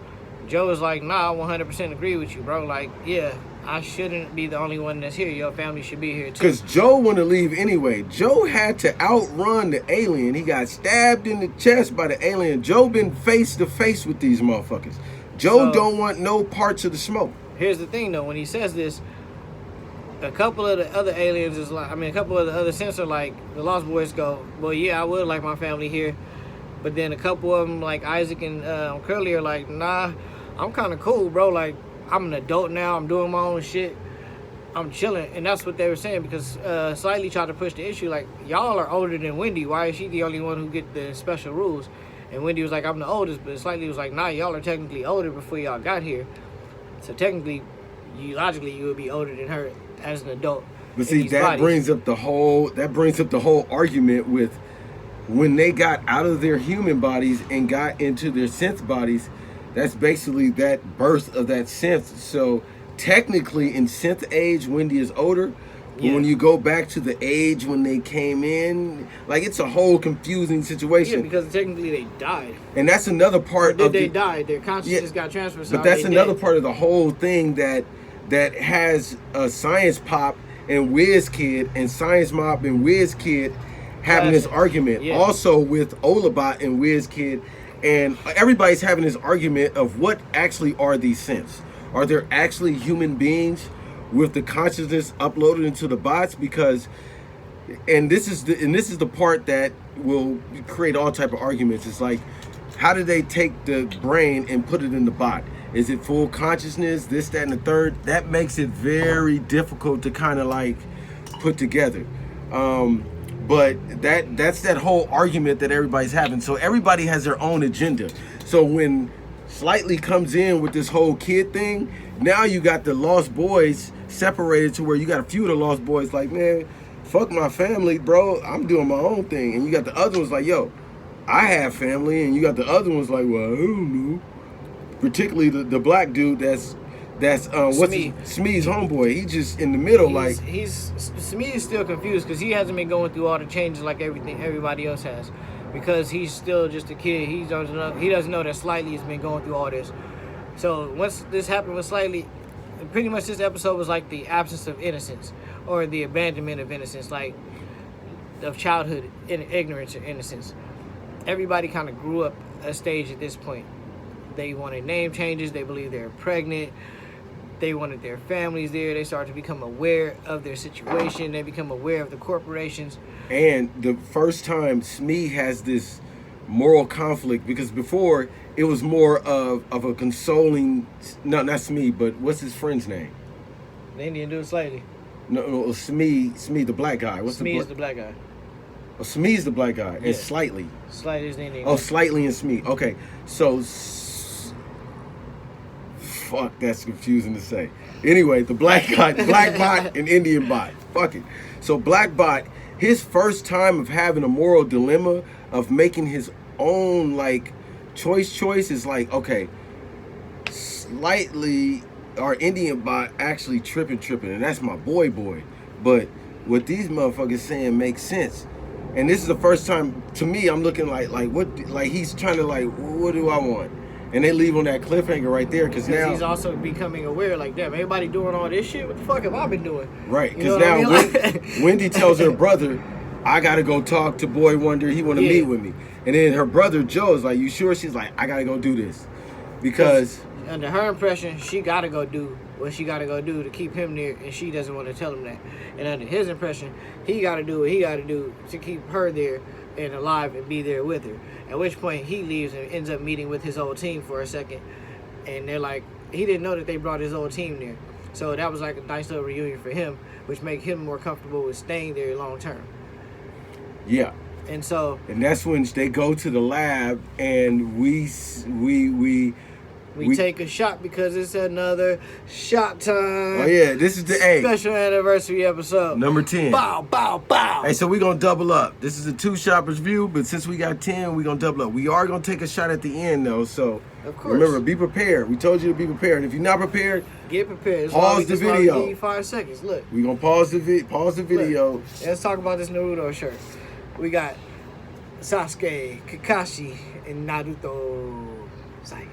Joe is like, nah, I 100% agree with you, bro. Like, yeah, I shouldn't be the only one that's here. Your family should be here, too. Because Joe wanted to leave anyway. Joe had to outrun the alien. He got stabbed in the chest by the alien. Joe been face to face with these motherfuckers. Joe don't want no parts of the smoke. Here's the thing, though. When he says this, a couple of the other aliens is like, a couple of the other sensor, like, the Lost Boys go, well, yeah, I would like my family here. But then a couple of them, like Isaac and Curly, are like, nah, I'm kind of cool, bro. Like, I'm an adult now. I'm doing my own shit. I'm chilling. And that's what they were saying, because Slightly tried to push the issue, like, y'all are older than Wendy. Why is she the only one who get the special rules? And Wendy was like, I'm the oldest. But Slightly was like, nah, y'all are technically older before y'all got here. So technically, logically, you would be older than her as an adult. But see, that brings up the whole argument with when they got out of their human bodies and got into their synth bodies. That's basically that birth of that synth. So technically, in synth age, Wendy is older. But when you go back to the age when they came in, like, it's a whole confusing situation. Yeah, because technically they died. And that's another part of they died. Their consciousness got transferred. But that's another part of the whole thing that has a Science Pop and Wiz Kid and Science Mob and Wiz Kid having this argument. Yeah. Also with Olabot and Wiz Kid, and everybody's having this argument of what actually are these synths. Are there actually human beings with the consciousness uploaded into the bots? Because, and this is the part that will create all type of arguments. It's like, how did they take the brain and put it in the bot? Is it full consciousness, this, that, and the third? That makes it very difficult to kind of like put together. But that's that whole argument that everybody's having. So everybody has their own agenda. So when Slightly comes in with this whole kid thing, now you got the Lost Boys separated to where you got a few of the Lost Boys like, man, fuck my family, bro. I'm doing my own thing. And you got the other ones like, yo, I have family. And you got the other ones like, well, I don't know. Particularly the black dude that's Smee's homeboy. He just in the middle, Smee is still confused because he hasn't been going through all the changes like everybody else has, because he's still just a kid. He doesn't know that Slightly has been going through all this. So once this happened with Slightly, pretty much this episode was like the absence of innocence, or the abandonment of innocence, like of childhood ignorance or innocence. Everybody kind of grew up a stage at this point. They wanted name changes. They believe they're pregnant. They wanted their families there. They started to become aware of their situation. They become aware of the corporations. And the first time Smee has this moral conflict, because before it was more of a consoling, not Smee, but what's his friend's name? The Indian dude Slightly. No, Smee, the black guy. Smee is the black guy. Oh, Smee's the black guy, and Slightly. Slightly is the Indian guy. Oh, Slightly and Smee. Okay, so fuck, that's confusing to say. Anyway, the black guy, black bot and Indian bot. Fuck it. So black bot, his first time of having a moral dilemma of making his own like choice is like, okay, Slightly our Indian bot actually tripping, and that's my boy. But what these motherfuckers saying makes sense. And this is the first time to me I'm looking like what, like he's trying to like, what do I want? And they leave on that cliffhanger right there because now he's also becoming aware, like, damn, everybody doing all this shit. What the fuck have I been doing? Right, because now I mean? Wendy tells her brother, I gotta go talk to Boy Wonder. He want to meet with me. And then her brother Joe is like, you sure? She's like, I gotta go do this because under her impression, she gotta go do what she gotta go do to keep him there, and she doesn't want to tell him that. And under his impression, he gotta do what he gotta do to keep her there and alive and be there with her. At which point he leaves and ends up meeting with his old team for a second, and they're like, he didn't know that they brought his old team there. So that was like a nice little reunion for him, which made him more comfortable with staying there long term. Yeah. And that's when they go to the lab, and we take a shot because it's another shot time. Oh yeah, this is the special anniversary episode. Number 10. Bow, bow, bow. Hey, so we're going to double up. This is a 2-shot review, but since we got 10, we're going to double up. We are going to take a shot at the end, though, so of course. Remember, be prepared. We told you to be prepared. And if you're not prepared, get prepared. Pause the video. Give you 5 seconds. Look. We're going to pause the video. Look, let's talk about this Naruto shirt. We got Sasuke, Kakashi, and Naruto. Sai.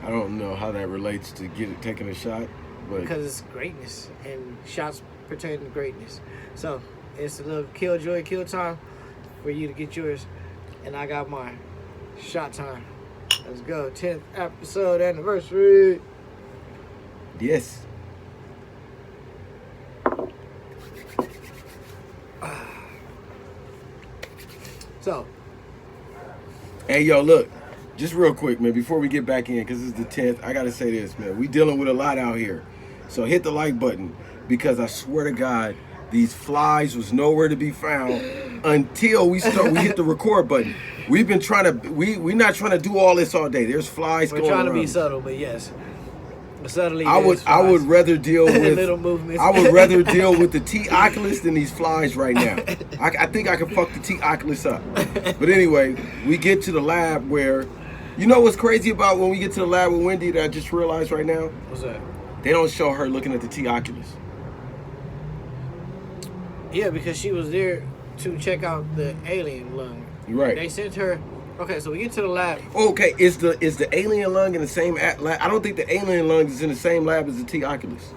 I don't know how that relates to taking a shot, but because it's greatness and shots pertain to greatness. So it's a little killjoy kill time for you to get yours, and I got mine. Shot time. Let's go. 10th episode anniversary. Yes. So. Hey, yo, look. Just real quick, man, before we get back in, because it's the 10th, I got to say this, man. We dealing with a lot out here. So hit the like button, because I swear to God, these flies was nowhere to be found until we hit the record button. We've been trying to, we're not trying to do all this all day. There's flies going around. We're trying to be subtle, but yes. Subtly, I would rather deal with little movements. I would rather deal with the T Oculus than these flies right now. I think I can fuck the T Oculus up. But anyway, we get to the lab where, you know what's crazy about when we get to the lab with Wendy that I just realized right now? What's that? They don't show her looking at the T Oculus. Yeah, because she was there to check out the alien lung. Right. They sent her. Okay, so we get to the lab. Okay, is the alien lung in the same lab? I don't think the alien lung is in the same lab as the T Oculus.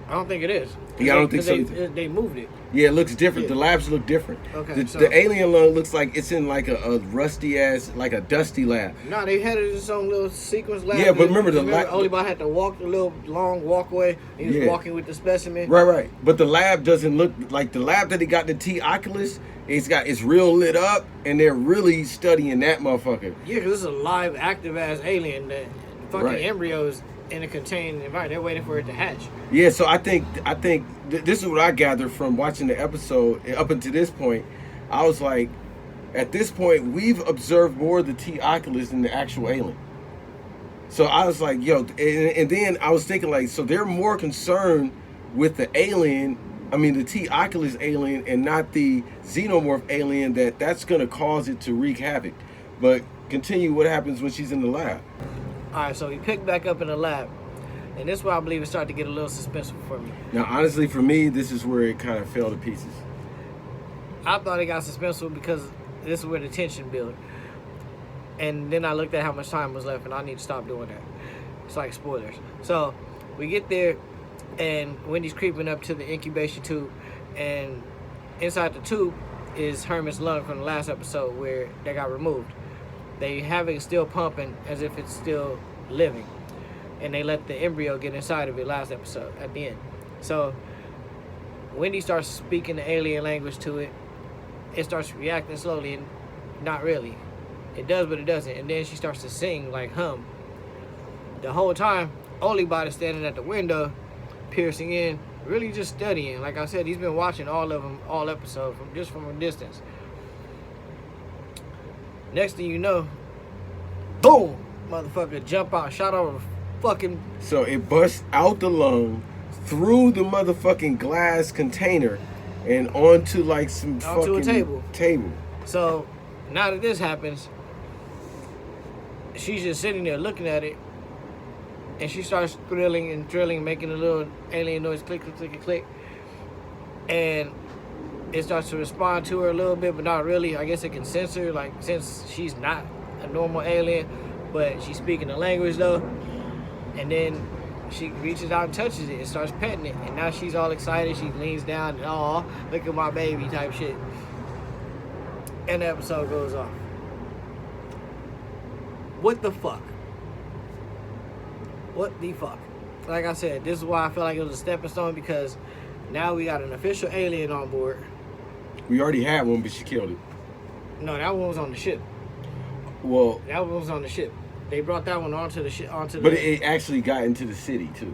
I don't think it is. Yeah, I don't think so either. They moved it. Yeah, it looks different. Yeah. The labs look different. Okay, the alien lung looks like it's in like a rusty ass, like a dusty lab. No, they had it in some little sequence lab. Yeah, but remember the lab. Olibot had to walk the little long walkway. He was walking with the specimen. Right. But the lab doesn't look like the lab that he got the T Oculus. It's real lit up, and they're really studying that motherfucker. Yeah, because this is a live, active ass alien that fucking embryos in a contained environment. They're waiting for it to hatch. Yeah, so I think this is what I gathered from watching the episode up until this point. I was like, at this point, we've observed more of the T. Oculus than the actual alien. So I was like, yo, and then I was thinking like, so they're more concerned with the alien, I mean the T. Oculus alien, and not the xenomorph alien that's going to cause it to wreak havoc. But continue what happens when she's in the lab. All right, so we picked back up in the lab. And this is where I believe it started to get a little suspenseful for me. Now, honestly, for me, this is where it kind of fell to pieces. I thought it got suspenseful because this is where the tension built. And then I looked at how much time was left, and I need to stop doing that. It's like spoilers. So we get there, and Wendy's creeping up to the incubation tube, and inside the tube is Herman's lung from the last episode where they got removed. They have it still pumping as if it's still living, and they let the embryo get inside of it last episode at the end. So Wendy starts speaking the alien language to it. It starts reacting slowly, and not really. It does, but it doesn't. And then she starts to sing, like hum. The whole time, Olibot is standing at the window, piercing in, really just studying. Like I said, he's been watching all of them, all episodes, from a distance. Next thing you know, boom, motherfucker jump out, shot over fucking. So it busts out the lung, through the motherfucking glass container, and onto like some onto fucking a table. So now that this happens, she's just sitting there looking at it, and she starts thrilling and drilling, making a little alien noise, click, click, click, click, and it starts to respond to her a little bit, but not really. I guess it can sense her, like, since she's not a normal alien, but she's speaking the language though. And then she reaches out and touches it and starts petting it, and now she's all excited. She leans down and, oh, look at my baby type shit. And the episode goes off. What the fuck? What the fuck? Like I said, this is why I feel like it was a stepping stone, because now we got an official alien on board. We already had one, but she killed it. No, that one was on the ship. Well, that one was on the ship. They brought that one onto the ship. But it actually got into the city too.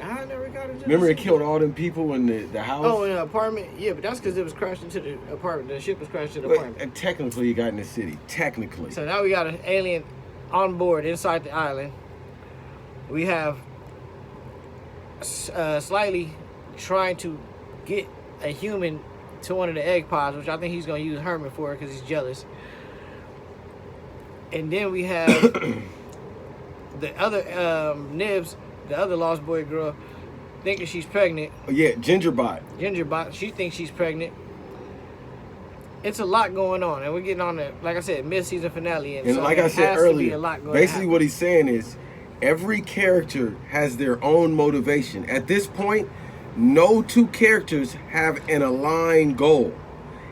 I never got into. Remember, it killed all them people in the house. Oh, in the apartment. Yeah, but that's because it was crashed into the apartment. The ship was crashed into the apartment. And technically, it got in the city. Technically. So now we got an alien on board inside the island. We have slightly trying to get a human to one of the egg pods, which I think he's going to use Herman for because he's jealous. And then we have the other Nibs, the other Lost Boy girl, thinking she's pregnant. Oh, yeah, Gingerbot. She thinks she's pregnant. It's a lot going on, and we're getting on the, like I said, mid-season finale. And so like I said earlier, basically what he's saying is every character has their own motivation. At this point, no two characters have an aligned goal.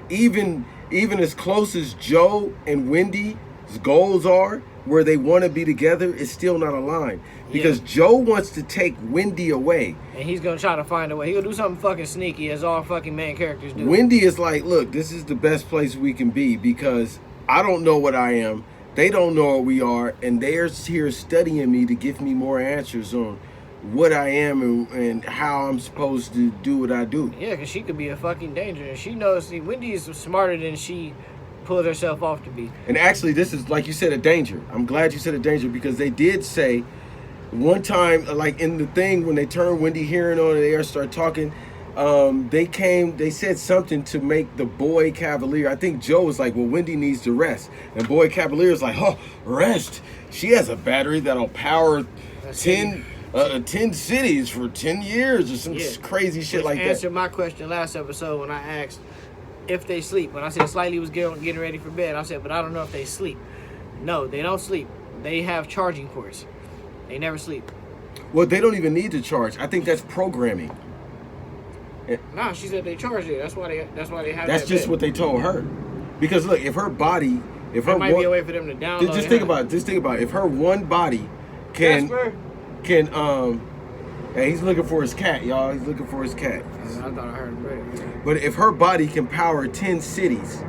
Even as close as Joe and Wendy's goals are, where they want to be together, it's still not aligned. Because Joe wants to take Wendy away. And he's going to try to find a way. He'll do something fucking sneaky, as all fucking main characters do. Wendy is like, look, this is the best place we can be because I don't know what I am. They don't know what we are. And they're here studying me to give me more answers on what I am and how I'm supposed to do what I do. Yeah, because she could be a fucking danger. And she knows, see, Wendy is smarter than she pulls herself off to be. And actually, this is, like you said, a danger. I'm glad you said a danger because they did say one time, like in the thing, when they turned Wendy hearing on and they start talking, they said something to make the boy Cavalier. I think Joe was like, well, Wendy needs to rest. And boy Cavalier is like, oh, rest. She has a battery that'll power 10 cities for 10 years or some crazy shit like that. Answer my question last episode when I asked if they sleep. When I said Slightly was getting ready for bed, I said, but I don't know if they sleep. No, they don't sleep. They have charging ports. They never sleep. Well, they don't even need to charge. I think that's programming. No, she said they charge it. That's why they have. That's just what they told her. Because look, if her body, if her might be a way for them to download. Just think about it. If her one body can. Hey, he's looking for his cat, y'all. He's looking for his cat. I thought I heard him. But if her body can power 10 cities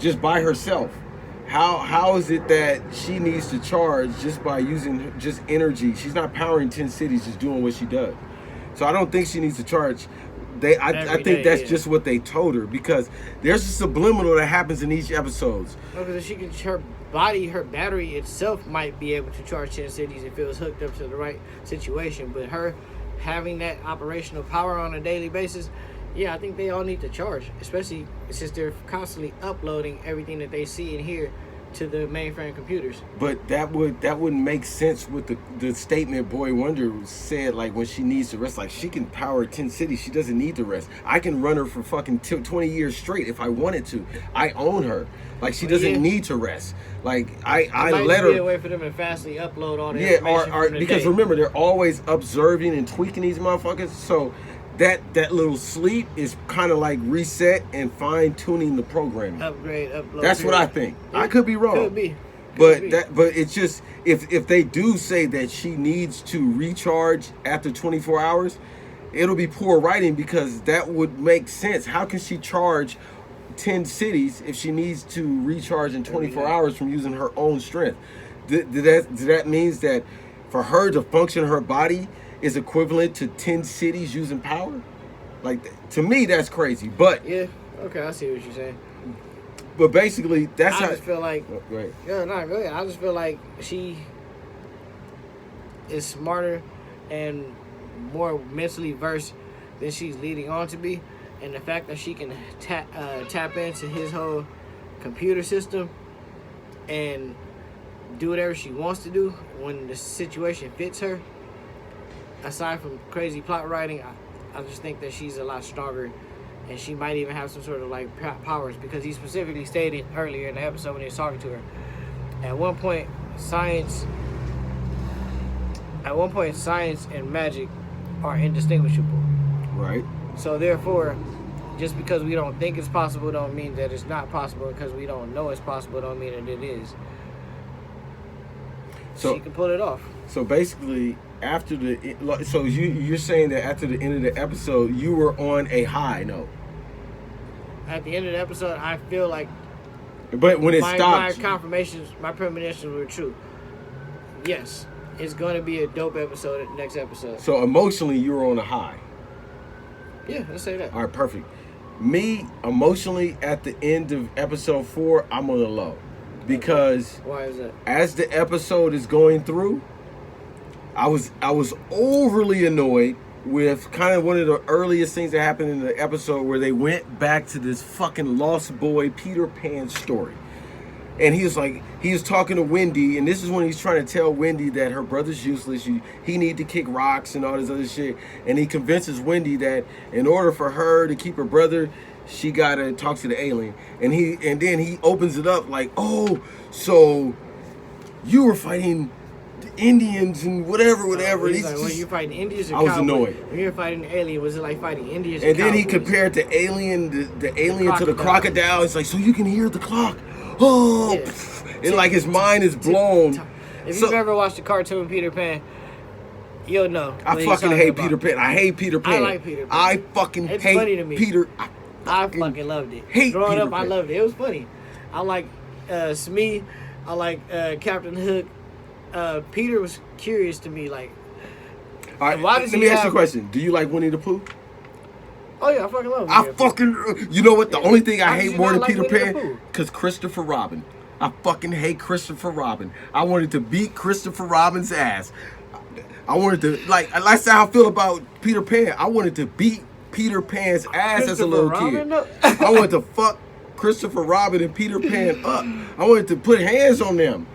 just by herself, how is it that she needs to charge just by using just energy? She's not powering 10 cities, just doing what she does. So I don't think she needs to charge. I think that's just what they told her, because there's a subliminal that happens in each episodes. No, because she can, her body, her battery itself might be able to charge 10 cities if it was hooked up to the right situation. But her having that operational power on a daily basis, yeah, I think they all need to charge, especially since they're constantly uploading everything that they see and hear to the mainframe computers. But that wouldn't make sense with the statement Boy Wonder said, like, when she needs to rest. Like, she can power 10 cities, she doesn't need to rest. I can run her for fucking 20 years straight if I wanted to. I own her. Like, she doesn't need to rest. Like, I let her. Be a way for them to fastly upload all the information or because day. Remember, they're always observing and tweaking these motherfuckers. So that little sleep is kind of like reset and fine tuning the programming. Upload. That's what I think. Yeah, I could be wrong. Could be. But it's just, if they do say that she needs to recharge after 24 hours, it'll be poor writing, because that would make sense. How can she charge 10 cities if she needs to recharge in 24 hours from using her own strength? That means that for her to function, her body is equivalent to 10 cities using power? Like, to me, that's crazy. But yeah, okay, I see what you're saying. But basically, that's how. I just feel like. Oh, go ahead. Yeah, no, go ahead. I just feel like she is smarter and more mentally versed than she's leading on to be, and the fact that she can tap into his whole computer system and do whatever she wants to do when the situation fits her. Aside from crazy plot writing, I just think that she's a lot stronger, and she might even have some sort of like powers, because he specifically stated earlier in the episode when he was talking to her, at one point science and magic are indistinguishable. Right. So therefore, just because we don't think it's possible don't mean that it's not possible. Because we don't know it's possible don't mean that it is. So she can pull it off. So basically, after you're saying that after the end of the episode, you were on a high note. At the end of the episode, I feel like. But when it stopped, my premonitions were true. Yes, it's going to be a dope episode at the next episode. So emotionally, you were on a high. Yeah, let's say that. All right, perfect. Me, emotionally, at the end of episode 4, I'm on a low. Because why is that? As the episode is going through, I was overly annoyed with kind of one of the earliest things that happened in the episode, where they went back to this fucking lost boy Peter Pan story. And he was talking to Wendy, and this is when he's trying to tell Wendy that her brother's useless. He need to kick rocks and all this other shit. And he convinces Wendy that in order for her to keep her brother, she gotta talk to the alien. And then he opens it up like, oh, so you were fighting the Indians and whatever. He's like, when you're fighting Indians or I was cowboys? Annoyed. When you're fighting the alien, was it like fighting Indians? And or then he cowboys? compared the alien to the crocodile. It's like, so you can hear the clock. Oh, yeah. And like his mind is blown. If you've ever watched the cartoon Peter Pan, you'll know. I fucking hate Peter Pan. I hate Peter Pan. I like Peter Pan. I fucking it's hate funny to me. Peter. I fucking loved it. Growing up, I loved it. It was funny. I like Smee. I like Captain Hook. Peter was curious to me. Like, all right, let me ask you a question. Do you like Winnie the Pooh? Oh yeah, I fucking love him. You know what? The only thing I hate more than Peter Pan, because Christopher Robin. I fucking hate Christopher Robin. I wanted to beat Christopher Robin's ass. I wanted to, like I said how I feel about Peter Pan. I wanted to beat Peter Pan's ass as a little kid. I wanted to fuck Christopher Robin and Peter Pan up. I wanted to put hands on them.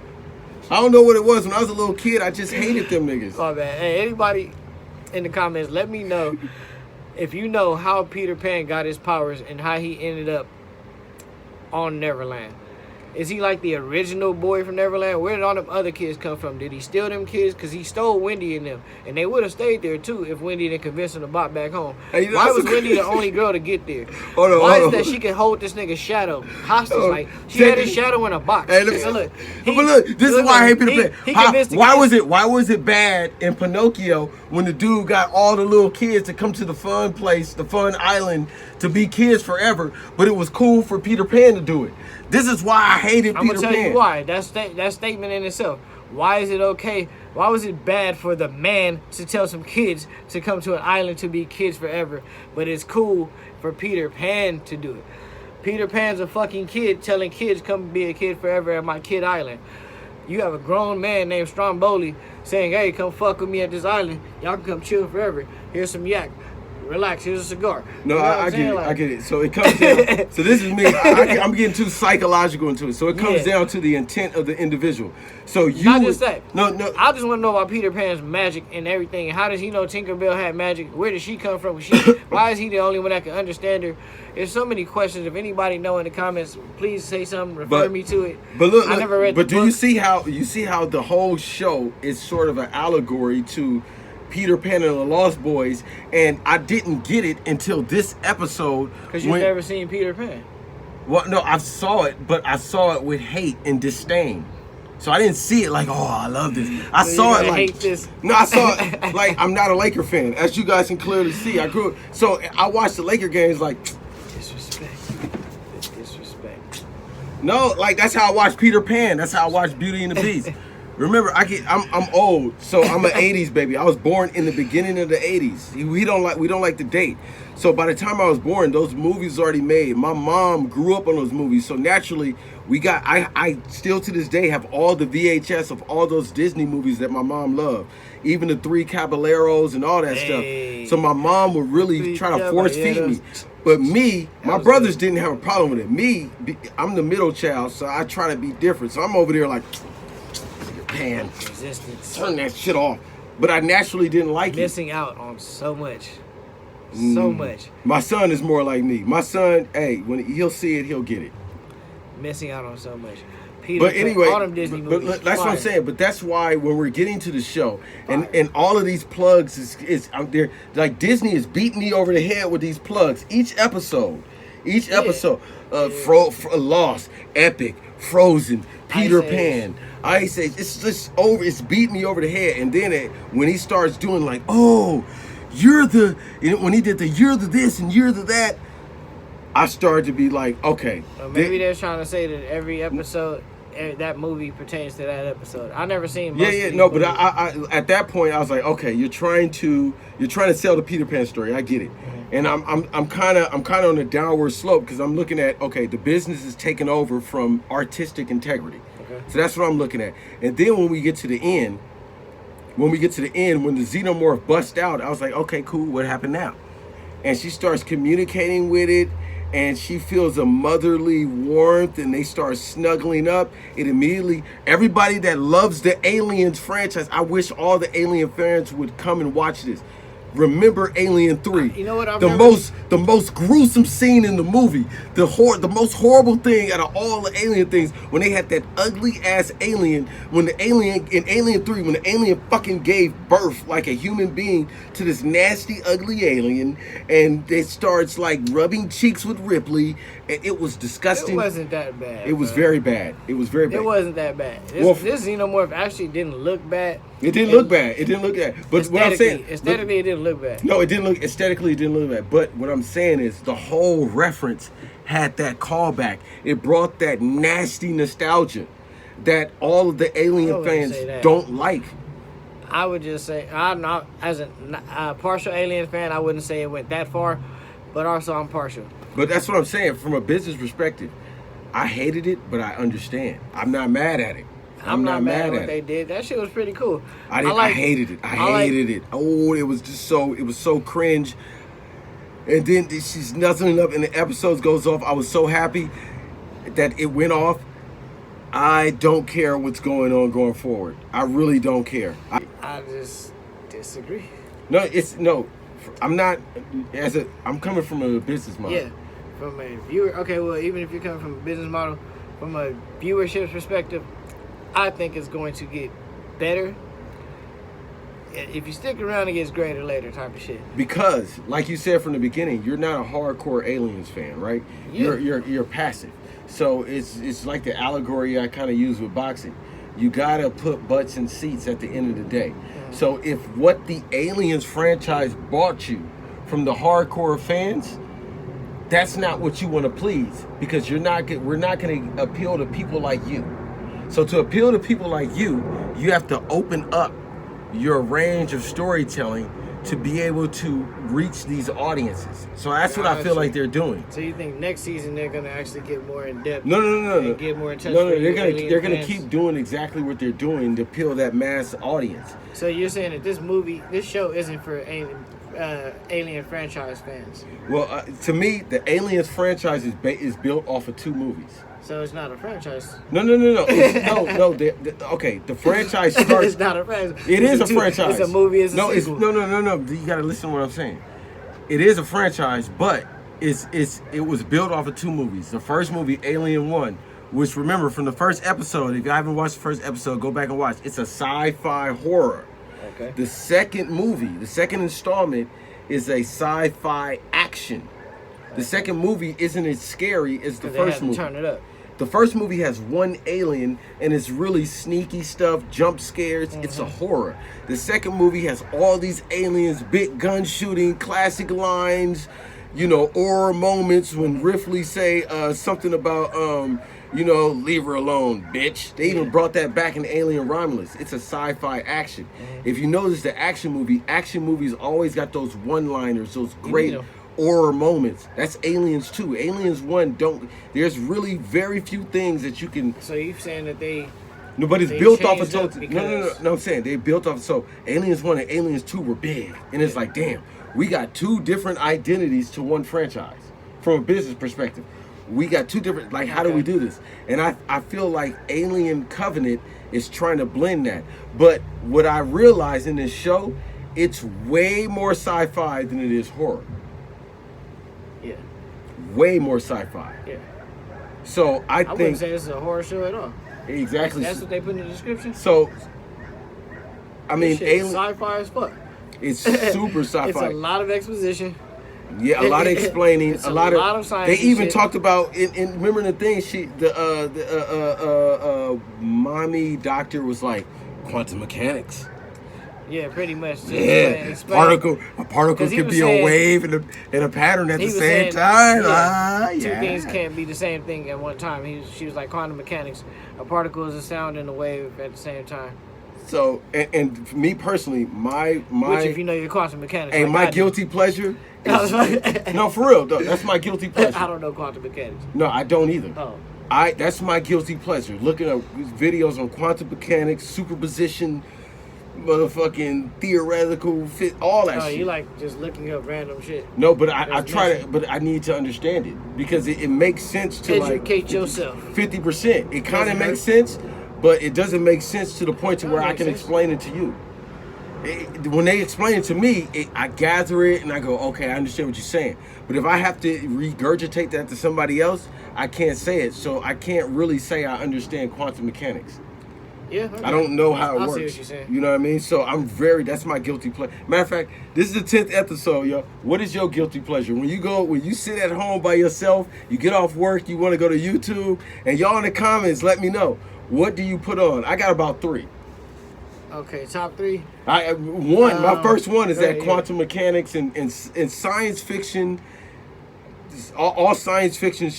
I don't know what it was. When I was a little kid, I just hated them niggas. Oh man, hey, anybody in the comments, let me know if you know how Peter Pan got his powers and how he ended up on Neverland. Is he like the original boy from Neverland? Where did all them other kids come from? Did he steal them kids? Because he stole Wendy and them. And they would have stayed there, too, if Wendy didn't convince him to bop back home. Hey, why was Wendy the only girl to get there? Why is that she could hold this nigga's shadow hostage? Like, she had his shadow in a box. Hey, look, this is why I hate Peter Pan. Why was it bad in Pinocchio when the dude got all the little kids to come to the fun place, the fun island, to be kids forever, but it was cool for Peter Pan to do it. This is why I hated I'm Peter gonna tell Pan. you why. That statement in itself. Why is it okay? Why was it bad for the man to tell some kids to come to an island to be kids forever, but it's cool for Peter Pan to do it? Peter Pan's a fucking kid telling kids come be a kid forever at my kid island. You have a grown man named Stromboli saying, hey, come fuck with me at this island. Y'all can come chill forever. Here's some yak. Relax, here's a cigar. No, You know what I I'm get saying? it. Like, I get it. So it comes down. So this is me. I'm getting too psychological into it. So it comes Yeah. down to the intent of the individual. So you Not just that. No. I just want to know about Peter Pan's magic and everything. How does he know Tinkerbell had magic? Where did she come from? Why is he the only one that can understand her? There's so many questions. If anybody know in the comments, please say something. Refer me to it. But look, I never read but the do book. you see how the whole show is sort of an allegory to Peter Pan and the Lost Boys, and I didn't get it until this episode. Because you've never seen Peter Pan. Well, no, I saw it, but I saw it with hate and disdain. So I didn't see it like, oh, I love this. I So saw you're it gonna like, hate this. no, I saw it like I'm not a Laker fan, as you guys can clearly see. I grew, so I watched the Laker games like, Disrespect. It's disrespect. no, like that's how I watched Peter Pan. That's how I watched Beauty and the Beast. Remember, I'm old, so I'm an '80s baby. I was born in the beginning of the '80s. We don't like the date. So by the time I was born, those movies already made. My mom grew up on those movies, so naturally we got. I still to this day have all the VHS of all those Disney movies that my mom loved, even the Three Caballeros and all that Hey. stuff. So my mom would really Three try to force feed me. But me, my was brothers good. didn't have a problem with it. I'm the middle child, so I try to be different. So I'm over there like. Pan, Resistance. turn that shit off. But I naturally didn't like Missing out on so much. So much. it. My son is more like me. My son, hey, when he'll see it, he'll get it. Missing out on so much. Peter But Pan, anyway, all them Disney but movies. that's what I'm fire. saying. But that's why when we're getting to the show, and all of these plugs is out there, like Disney is beating me over the head with these plugs. Each episode, Lost, Epic, Frozen, Peter Ice Age. Pan. Ice Age, it's just over. It's beating me over the head, and then when he starts doing like, oh, when he did the you're the this and you're the that, I started to be like, okay, Maybe they're trying to say that every episode, that movie pertains to that episode. I never seen. Most of these no, but movies. I at that point I was like, okay, you're trying to sell the Peter Pan story. I get it, and I'm kind of on a downward slope because I'm looking at, okay, the business is taking over from artistic integrity. So that's what I'm looking at. And then when we get to the end, when the xenomorph busts out, I was like, okay, cool, what happened now? And she starts communicating with it, and she feels a motherly warmth, and they start snuggling up. It immediately, everybody that loves the Aliens franchise, I wish all the Alien fans would come and watch this. Remember Alien 3. You know what? The most gruesome scene in the movie. The most horrible thing out of all the Alien things, when they had that ugly ass alien, in Alien 3, when the alien fucking gave birth like a human being to this nasty ugly alien, and it starts like rubbing cheeks with Ripley, and it was disgusting. It wasn't that bad. It was bro. very bad. It was very bad. It wasn't that bad. This xenomorph actually didn't look bad. It didn't look bad. It didn't look bad. But what I'm saying, aesthetically, it didn't look bad. no, it didn't look aesthetically. It didn't look bad. But what I'm saying is the whole reference had that callback. It brought that nasty nostalgia that all of the Alien fans don't like. I would just say, I'm not, as a partial Alien fan, I wouldn't say it went that far, but also I'm partial. But that's what I'm saying. From a business perspective, I hated it, but I understand. I'm not mad at it. I'm not mad at what they did. That shit was pretty cool. I hated it. I hated it. Oh, it was so cringe. And then she's nuzzling up and the episode goes off. I was so happy that it went off. I don't care what's going on going forward. I really don't care. I just disagree. I'm not, I'm coming from a business model. Yeah, from a viewer, okay, well, even if you're coming from a business model, from a viewership perspective, I think it's going to get better. If you stick around, it gets greater later type of shit. Because, like you said from the beginning, you're not a hardcore Aliens fan, right? Yeah. You're passive. So it's like the allegory I kind of use with boxing. You gotta put butts in seats at the end of the day. So if what the Aliens franchise bought you from the hardcore fans, that's not what you want to please, because we're not going to appeal to people like you. So to appeal to people like you have to open up your range of storytelling to be able to reach these audiences. So that's what I feel like they're doing. So you think next season they're gonna actually get more in depth? No. And get more in touch. No, with they're gonna keep doing exactly what they're doing to appeal that mass audience. So you're saying that this show isn't for Alien franchise fans? Well, to me, the Aliens franchise is built off of 2 movies. So it's not a franchise. No. Okay, the franchise starts. It's not a franchise. It is a franchise. It's a movie. It's a sequel. No. You gotta listen to what I'm saying. It is a franchise, but it was built off of 2 movies. The first movie, Alien 1, which, remember, from the first episode, if you haven't watched the first episode, go back and watch. It's a sci-fi horror. Okay. The second movie, the second installment, is a sci-fi action. The second movie isn't as scary as the first movie. Turn it up. The first movie has 1 alien, and it's really sneaky stuff, jump scares. It's a horror. The second movie has all these aliens, big gun shooting, classic lines, horror moments when Ripley say something about, leave her alone, bitch. They even brought that back in Alien Romulus. It's a sci-fi action. If you notice the action movies always got those one-liners, those great horror moments. That's Aliens 2. Aliens 1 don't. There's really very few things that you can. So you're saying that they. No, but it's built off of. No, I'm saying they built off. So Aliens 1 and Aliens 2 were big, and it's like, damn, we got 2 different identities to one franchise from a business perspective. We got 2 different. Like, how do we do this? And I feel like Alien Covenant is trying to blend that. But what I realize in this show, it's way more sci-fi than it is horror. Yeah. Way more sci-fi. Yeah. So I think. wouldn't say this is a horror show at all. Exactly. That's what they put in the description. So, I mean, Alien sci-fi as fuck. It's super sci-fi. It's a lot of exposition. Yeah, a lot of explaining. It's a lot of science. They even shit. talked about in remember the thing. The mommy doctor was like quantum mechanics. Yeah, pretty much. Yeah, a particle could be a wave and a pattern at the same time. Two things can't be the same thing at one time. She was like quantum mechanics. A particle is a sound and a wave at the same time. So, and for me personally, my which, if you know your quantum mechanics, and my guilty pleasure. No, for real, though, that's my guilty pleasure. I don't know quantum mechanics. No, I don't either. Oh. That's my guilty pleasure. Looking at videos on quantum mechanics, superposition, motherfucking theoretical fit, all that shit. You like just looking up random shit. No, but I try to, but I need to understand it because it makes sense to educate yourself. 50%. It kind of makes sense, but it doesn't make sense to the point to where I can explain it to you. When they explain it to me, I gather it and I go, okay, I understand what you're saying. But if I have to regurgitate that to somebody else, I can't say it. So I can't really say I understand quantum mechanics. Yeah, okay. I don't know how it works. See what you're saying. You know what I mean? So that's my guilty pleasure. Matter of fact, this is the 10th episode, yo. What is your guilty pleasure? When you sit at home by yourself, you get off work, you want to go to YouTube, and y'all in the comments, let me know. What do you put on? I got about 3. Okay, top 3. My first one is that quantum mechanics and science fiction. All science fiction,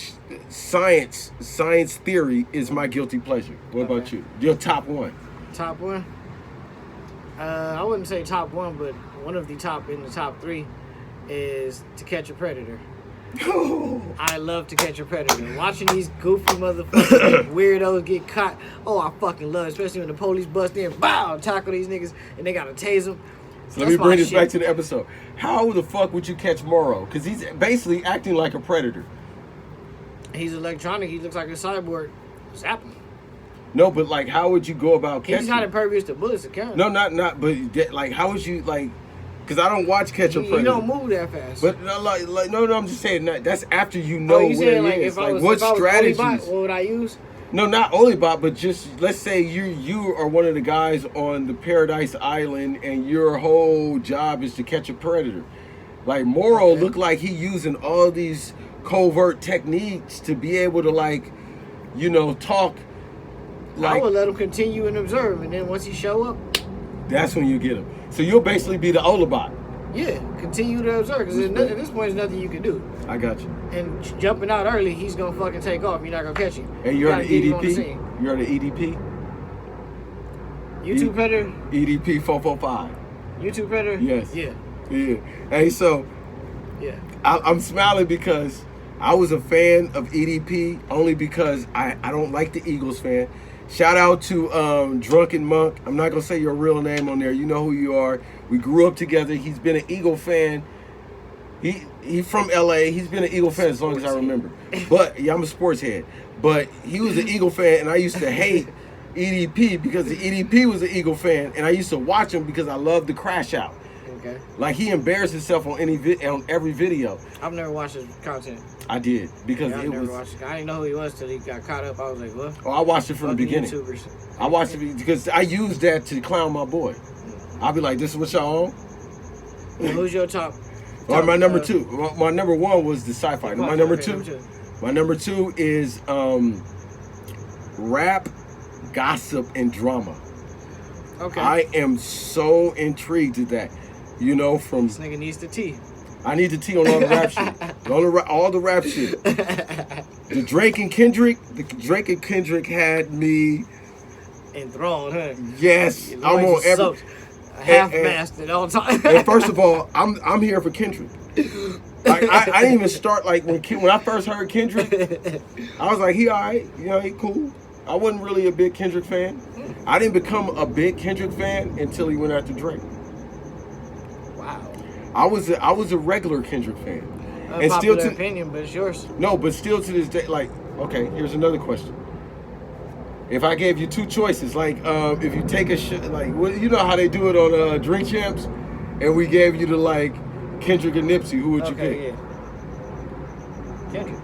science theory is my guilty pleasure. What about you? Your top 1? Top 1? I wouldn't say top 1, but one of the top 3 is To Catch a Predator. I love To Catch a Predator. Watching these goofy motherfucking weirdos get caught. Oh, I fucking love it. Especially when the police bust in, bow, tackle these niggas, and they gotta tase them. So let me bring this back to the episode. How the fuck would you catch Morrow? Because he's basically acting like a predator. He's electronic. He looks like a cyborg. Zap him. No, but like, how would you go about catching him? He's not impervious to bullets. Account. No, not. But like, how would you like? Because I don't watch Catch a Predator. You don't move that fast. But no, I'm just saying that's after you know you what it like, is. What strategies? What would I use? No, not only bot, but just let's say you are one of the guys on the Paradise Island, and your whole job is to catch a predator. Like Morrow looked like he using all these covert techniques to be able to talk. I would let him continue and observe, and then once he show up, that's when you get him. So you'll basically be the Olabot. Yeah, continue to observe because at this point, there's nothing you can do. I got you. And jumping out early, he's gonna fucking take off. You're not gonna catch him. Hey, you're gotta the get him on the EDP. scene. You're the EDP. YouTube Predator. EDP 445. YouTube Predator. Yes. Yeah. Yeah. Hey, so Yeah. I'm smiling because I was a fan of EDP only because I don't like the Eagles fan. Shout out to Drunken Monk. I'm not gonna say your real name on there. You know who you are. We grew up together. He's been an Eagle fan. He from LA. He's been an Eagle fan as long as I remember. But yeah, I'm a sports head. But he was an Eagle fan, and I used to hate EDP because the EDP was an Eagle fan, and I used to watch him because I loved the crash out. Okay. Like he embarrassed himself on on every video. I've never watched his content. I did because Yeah, it was. I didn't know who he was till he got caught up. I was like, what? Oh, I watched it from the beginning. YouTubers. I watched it because I used that to clown my boy. I'll be like, "This is what y'all on." Well, who's your top? Or my number two. My number one was the sci-fi. My number Okay, two. My number two is rap, gossip, and drama. Okay. I am so intrigued at that. You know, from This nigga needs the tea. I need the tea on all the rap shit. All the rap shit. The Drake and Kendrick had me. Enthralled, huh? Yes, Your I'm voice on is every. soaked. Half-mast at all times. And first of all, I'm here for Kendrick. Like I didn't even start like when I first heard Kendrick, I was like, he alright, you know, he cool. I wasn't really a big Kendrick fan. I didn't become a big Kendrick fan until he went after Drake. Wow. I was a regular Kendrick fan. And still opinion, but it's yours. No, but still to this day, like, okay, here's another question. If I gave you two choices, like if you take a shot, like you know how they do it on Drink Champs, and we gave you the like Kendrick and Nipsey, who would you pick? Yeah. Kendrick.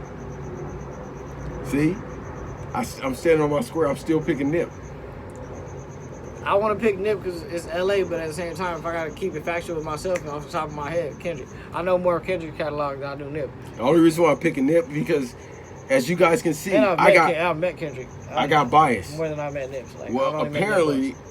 See, I'm standing on my square. I'm still picking Nip. I want to pick Nip because it's LA, but at the same time, if I got to keep it factual with myself and off the top of my head, Kendrick. I know more Kendrick catalog than I do Nip. The only reason why I'm picking Nip because, as you guys can see, And I've met Kendrick. I got bias. More than I met Nip. Like, Well,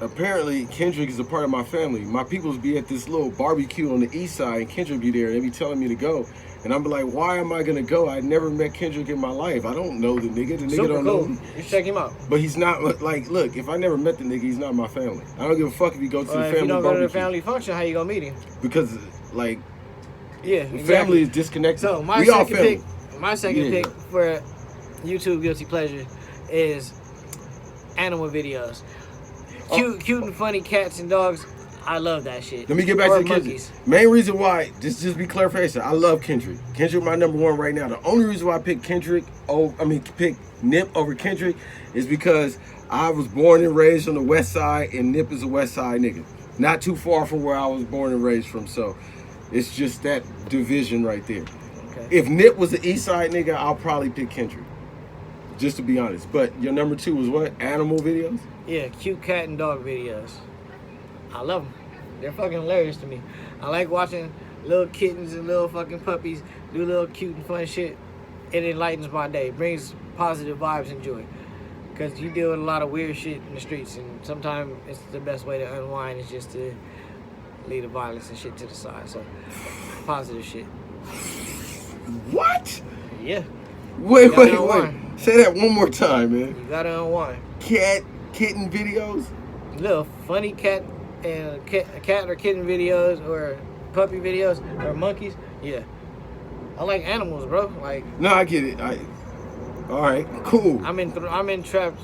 apparently Kendrick is a part of my family. My peoples be at this little barbecue on the east side, and Kendrick be there, and they be telling me to go. And I'm like, why am I gonna go? I never met Kendrick in my life. I don't know the nigga. The nigga Super don't cool. know me. You should check him out. But he's not like, look, if I never met the nigga, he's not my family. I don't give a fuck if he goes to the If family you don't barbecue. go to the family function, how you gonna meet him? Because like, Yeah, the exactly. family is disconnected. So my we all second family. pick, my second pick for YouTube guilty pleasure is animal videos. Cute and funny cats and dogs. I love that shit. Let me get back Or to the monkeys. Kendrick. Main reason why, just be clarification, I love Kendrick. Kendrick my number one right now. The only reason why I pick pick Nip over Kendrick is because I was born and raised on the west side, and Nip is a west side nigga. Not too far from where I was born and raised from, so it's just that division right there. Okay. If Nip was the east side nigga, I'll probably pick Kendrick. Just to be honest. But your number two was what? Animal videos? Yeah, cute cat and dog videos. I love them. They're fucking hilarious to me. I like watching little kittens and little fucking puppies do little cute and fun shit. It enlightens my day. Brings positive vibes and joy. Because you deal with a lot of weird shit in the streets, and sometimes it's the best way to unwind is just to leave the violence and shit to the side. So, positive shit. What? Yeah. Wait. unwind. Say that one more time, man. You gotta unwind. Kitten videos? Little funny cat or kitten videos or puppy videos or monkeys. Yeah, I like animals, bro. Like, No, I get it. All right, cool. I'm entrapped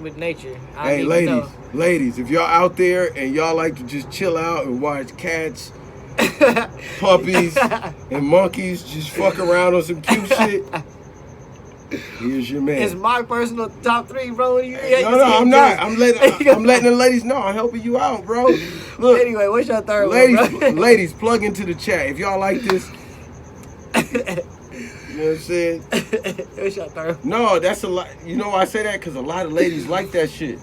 with nature. Hey, ladies, if y'all out there and y'all like to just chill out and watch cats, puppies, and monkeys just fuck around on some cute shit, here's your man. It's my personal top 3, bro. No, I'm not. I'm letting the ladies know. I'm helping you out, bro. Look, Anyway, what's your third one, bro? ladies, plug into the chat if y'all like this. You know what I'm saying? What's your third one? No, that's a lot. You know why I say that? Because a lot of ladies like that shit.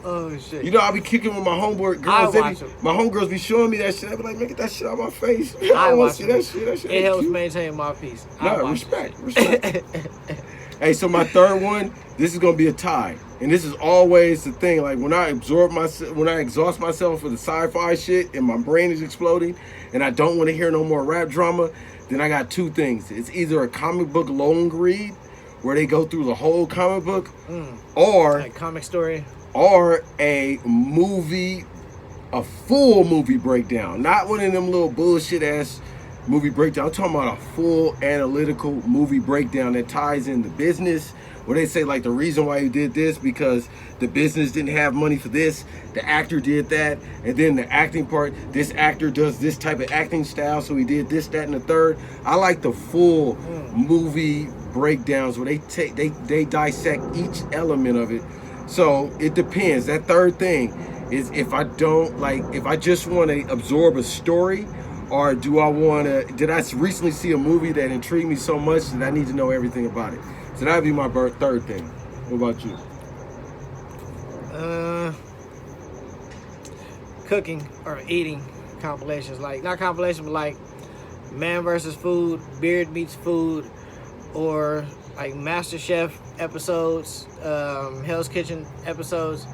Oh, shit. You know, I be kicking with my homeboy girls. My homegirls be showing me that shit. I be like, man, get that shit out my face. I don't want to see that shit. That shit It helps cute. maintain my peace. No, respect. Hey, so my third one, this is gonna be a tie, and this is always the thing. Like when I exhaust myself with the sci-fi shit, and my brain is exploding, and I don't want to hear no more rap drama, then I got two things. It's either a comic book long read, where they go through the whole comic book, or like comic story, or a movie, a full movie breakdown, not one of them little bullshit ass movie breakdown. I'm talking about a full analytical movie breakdown that ties in the business, where they say like the reason why you did this because the business didn't have money for this, the actor did that, and then the acting part, this actor does this type of acting style, so he did this, that, and the third. I like the full movie breakdowns where they dissect each element of it. So it depends. That third thing is if I just want to absorb a story, or do I want to, did I recently see a movie that intrigued me so much that I need to know everything about it? So that'd be my third thing. What about you? Cooking or eating compilations, like not compilation, but like Man versus Food, Beard meets Food, or like MasterChef episodes, Hell's Kitchen episodes,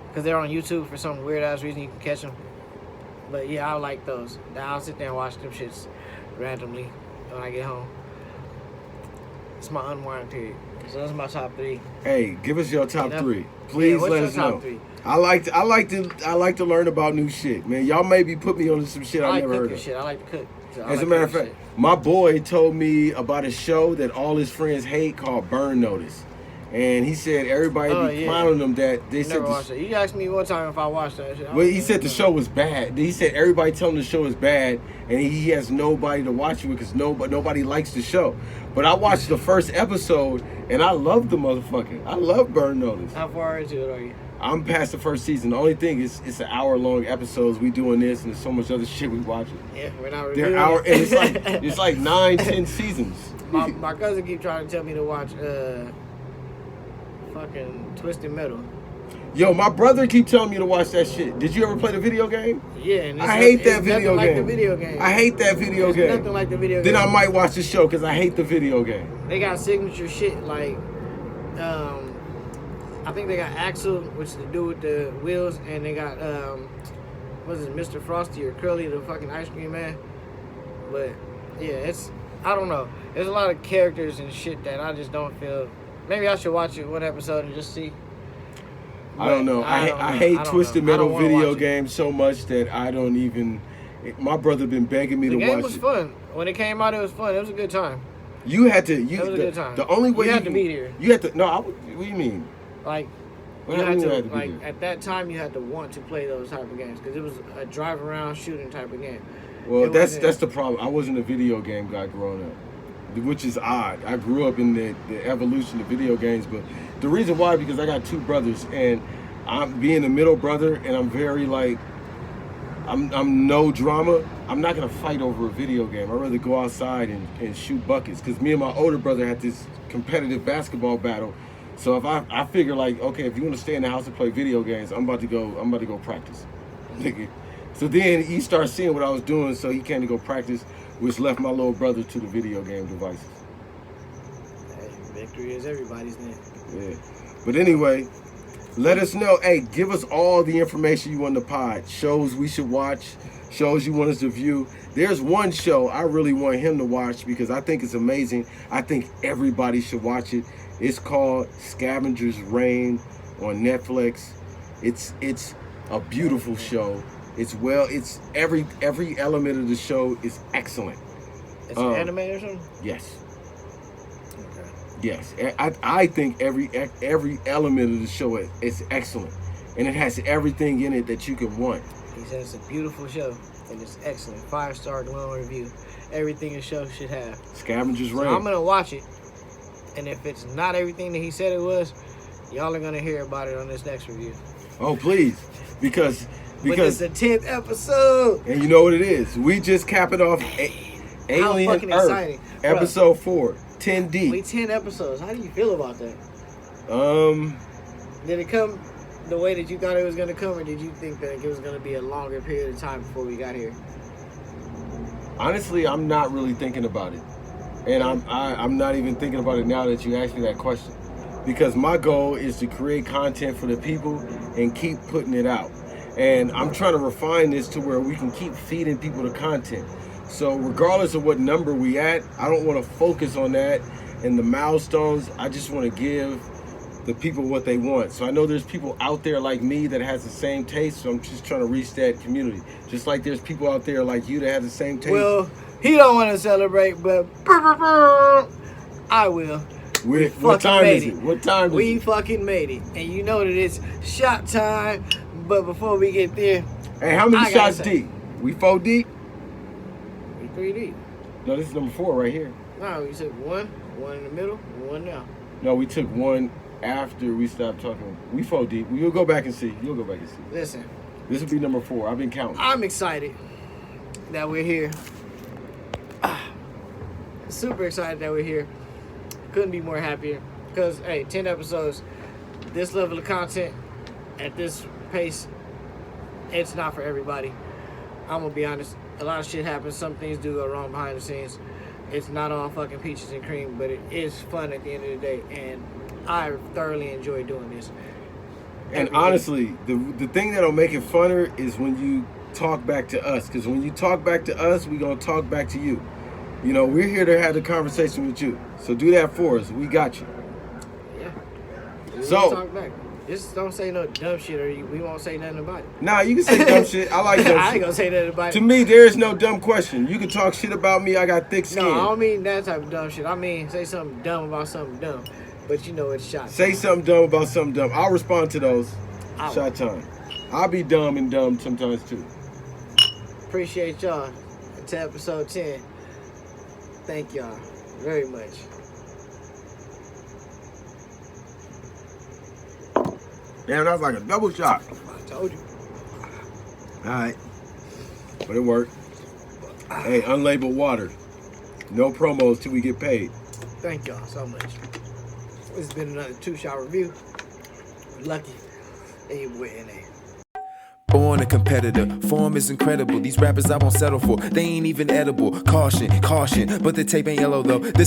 because they're on YouTube for some weird ass reason. You can catch them. But yeah, I like those. I'll sit there and watch them shits randomly when I get home. It's my unwind period. So those are my top three. Hey, give us your top three. Yeah, Please what's let your us top know. three? I like to learn about new shit, man. Y'all maybe put me on some shit I I like never heard cooking of. shit. I like to cook. So I As like a matter of cooking fact, shit. my boy told me about a show that all his friends hate called Burn Notice. And he said everybody be clowning them that they said Never watched it. You asked me one time if I watched that shit. well, he said the show was bad. He said everybody telling the show is bad, and he has nobody to watch it with because nobody likes the show. But I watched the first episode, and I love the motherfucker. I love Burn Notice. How far into it are you? I'm past the first season. The only thing is it's an hour-long episodes. We doing this, and there's so much other shit we watching. Yeah, we're not reviewing They're hour, it. and it's like 9-10 seasons. My cousin keep trying to tell me to watch fucking Twisted Metal. Yo, my brother keep telling me to watch that shit. Did you ever play the video game? Yeah, and I hate that it's video nothing game. like the video game. I hate that video It's game. nothing like the video Then game. I might watch the show because I hate the video game. They got signature shit like, I think they got Axel, which is the dude with the wheels, and they got what is it, Mr. Frosty or Curly, the fucking ice cream man. But yeah, I don't know. There's a lot of characters and shit that I just don't feel. Maybe I should watch it one episode and just see. I don't know. I hate Twisted Metal video games so much that I don't even. My brother been begging me to watch it. The game was fun. When it came out, it was fun. It was a good time. You had to. It was a good time. The only way you had to be there. You had to. No, what do you mean? Like, What you do you had mean to, had to be like there? at that time, you had to want to play those type of games because it was a drive around shooting type of game. Well, that's the problem. I wasn't a video game guy growing up, which is odd. I grew up in the evolution of video games, but the reason why because I got two brothers and I'm being the middle brother, and I'm very like I'm no drama. I'm not gonna fight over a video game. I'd rather go outside and shoot buckets because me and my older brother had this competitive basketball battle. So if I figure like, okay, if you want to stay in the house and play video games, I'm about to go practice. So then he started seeing what I was doing, so he came to go practice, which left my little brother to the video game devices. Hey, victory is everybody's name. Yeah. But anyway, let us know. Hey, give us all the information you want the pod. Shows we should watch, shows you want us to view. There's one show I really want him to watch because I think it's amazing. I think everybody should watch it. It's called Scavenger's Reign on Netflix. It's a beautiful show. It's every element of the show is excellent. It's an anime or something? Yes. Okay. Yes. I think every element of the show is excellent. And it has everything in it that you could want. He says it's a beautiful show and it's excellent. 5-star glowing review. Everything a show should have. Scavenger's So Reign. I'm gonna watch it. And if it's not everything that he said it was, y'all are gonna hear about it on this next review. Oh, please. Because But it's the 10th episode. and you know what it is. We just cap it off Alien fucking Earth, exciting. episode 4, 10 We deep. 10 episodes. How do you feel about that? Did it come the way that you thought it was gonna come, or did you think that it was gonna be a longer period of time before we got here? Honestly, I'm not really thinking about it. And I'm not even thinking about it now that you asked me that question. Because my goal is to create content for the people and keep putting it out. And I'm trying to refine this to where we can keep feeding people the content. So regardless of what number we at, I don't want to focus on that and the milestones. I just want to give the people what they want. So I know there's people out there like me that has the same taste, so I'm just trying to reach that community. Just like there's people out there like you that have the same taste. Well, he don't want to celebrate, but I will. What time is it? What time is we it? fucking made it. And you know that it's shot time, but before we get there, Hey, how many shots deep? We 4 deep? we 3 deep. No, this is number 4 right here. No, you said one in the middle, one now. No, we took one after we stopped talking. We 4 deep. We'll go back and see. You'll go back and see. Listen, This will be number 4. I've been counting. I'm excited that we're here. Super excited that we're here. Couldn't be more happier. Because, hey, 10 episodes, this level of content, at this pace, it's not for everybody. I'm going to be honest. A lot of shit happens. Some things do go wrong behind the scenes. It's not all fucking peaches and cream, but it is fun at the end of the day. And I thoroughly enjoy doing this. And honestly, the thing that'll make it funner is when you talk back to us. Because when you talk back to us, we're going to talk back to you. You know, we're here to have the conversation with you. So do that for us. We got you. Yeah. So, talk back. Just don't say no dumb shit or we won't say nothing about it. nah, you can say dumb shit. I like dumb shit. I ain't gonna say nothing about To it. me, there is no dumb question. You can talk shit about me. I got thick skin. No, I don't mean that type of dumb shit. I mean say something dumb about something dumb. But you know it's shot. Say something dumb about something dumb. I'll respond to those. I Shot time. I'll be dumb and dumb sometimes too. appreciate y'all. To episode 10. Thank y'all very much. Damn, that was like a double shot. I told you. All right. But it worked. Hey, unlabeled water. No promos till we get paid. Thank y'all so much. This has been another 2Shot review. Lucky. And your boy NA. Born a competitor, form is incredible. These rappers I won't settle for, they ain't even edible. Caution, caution, but the tape ain't yellow though. This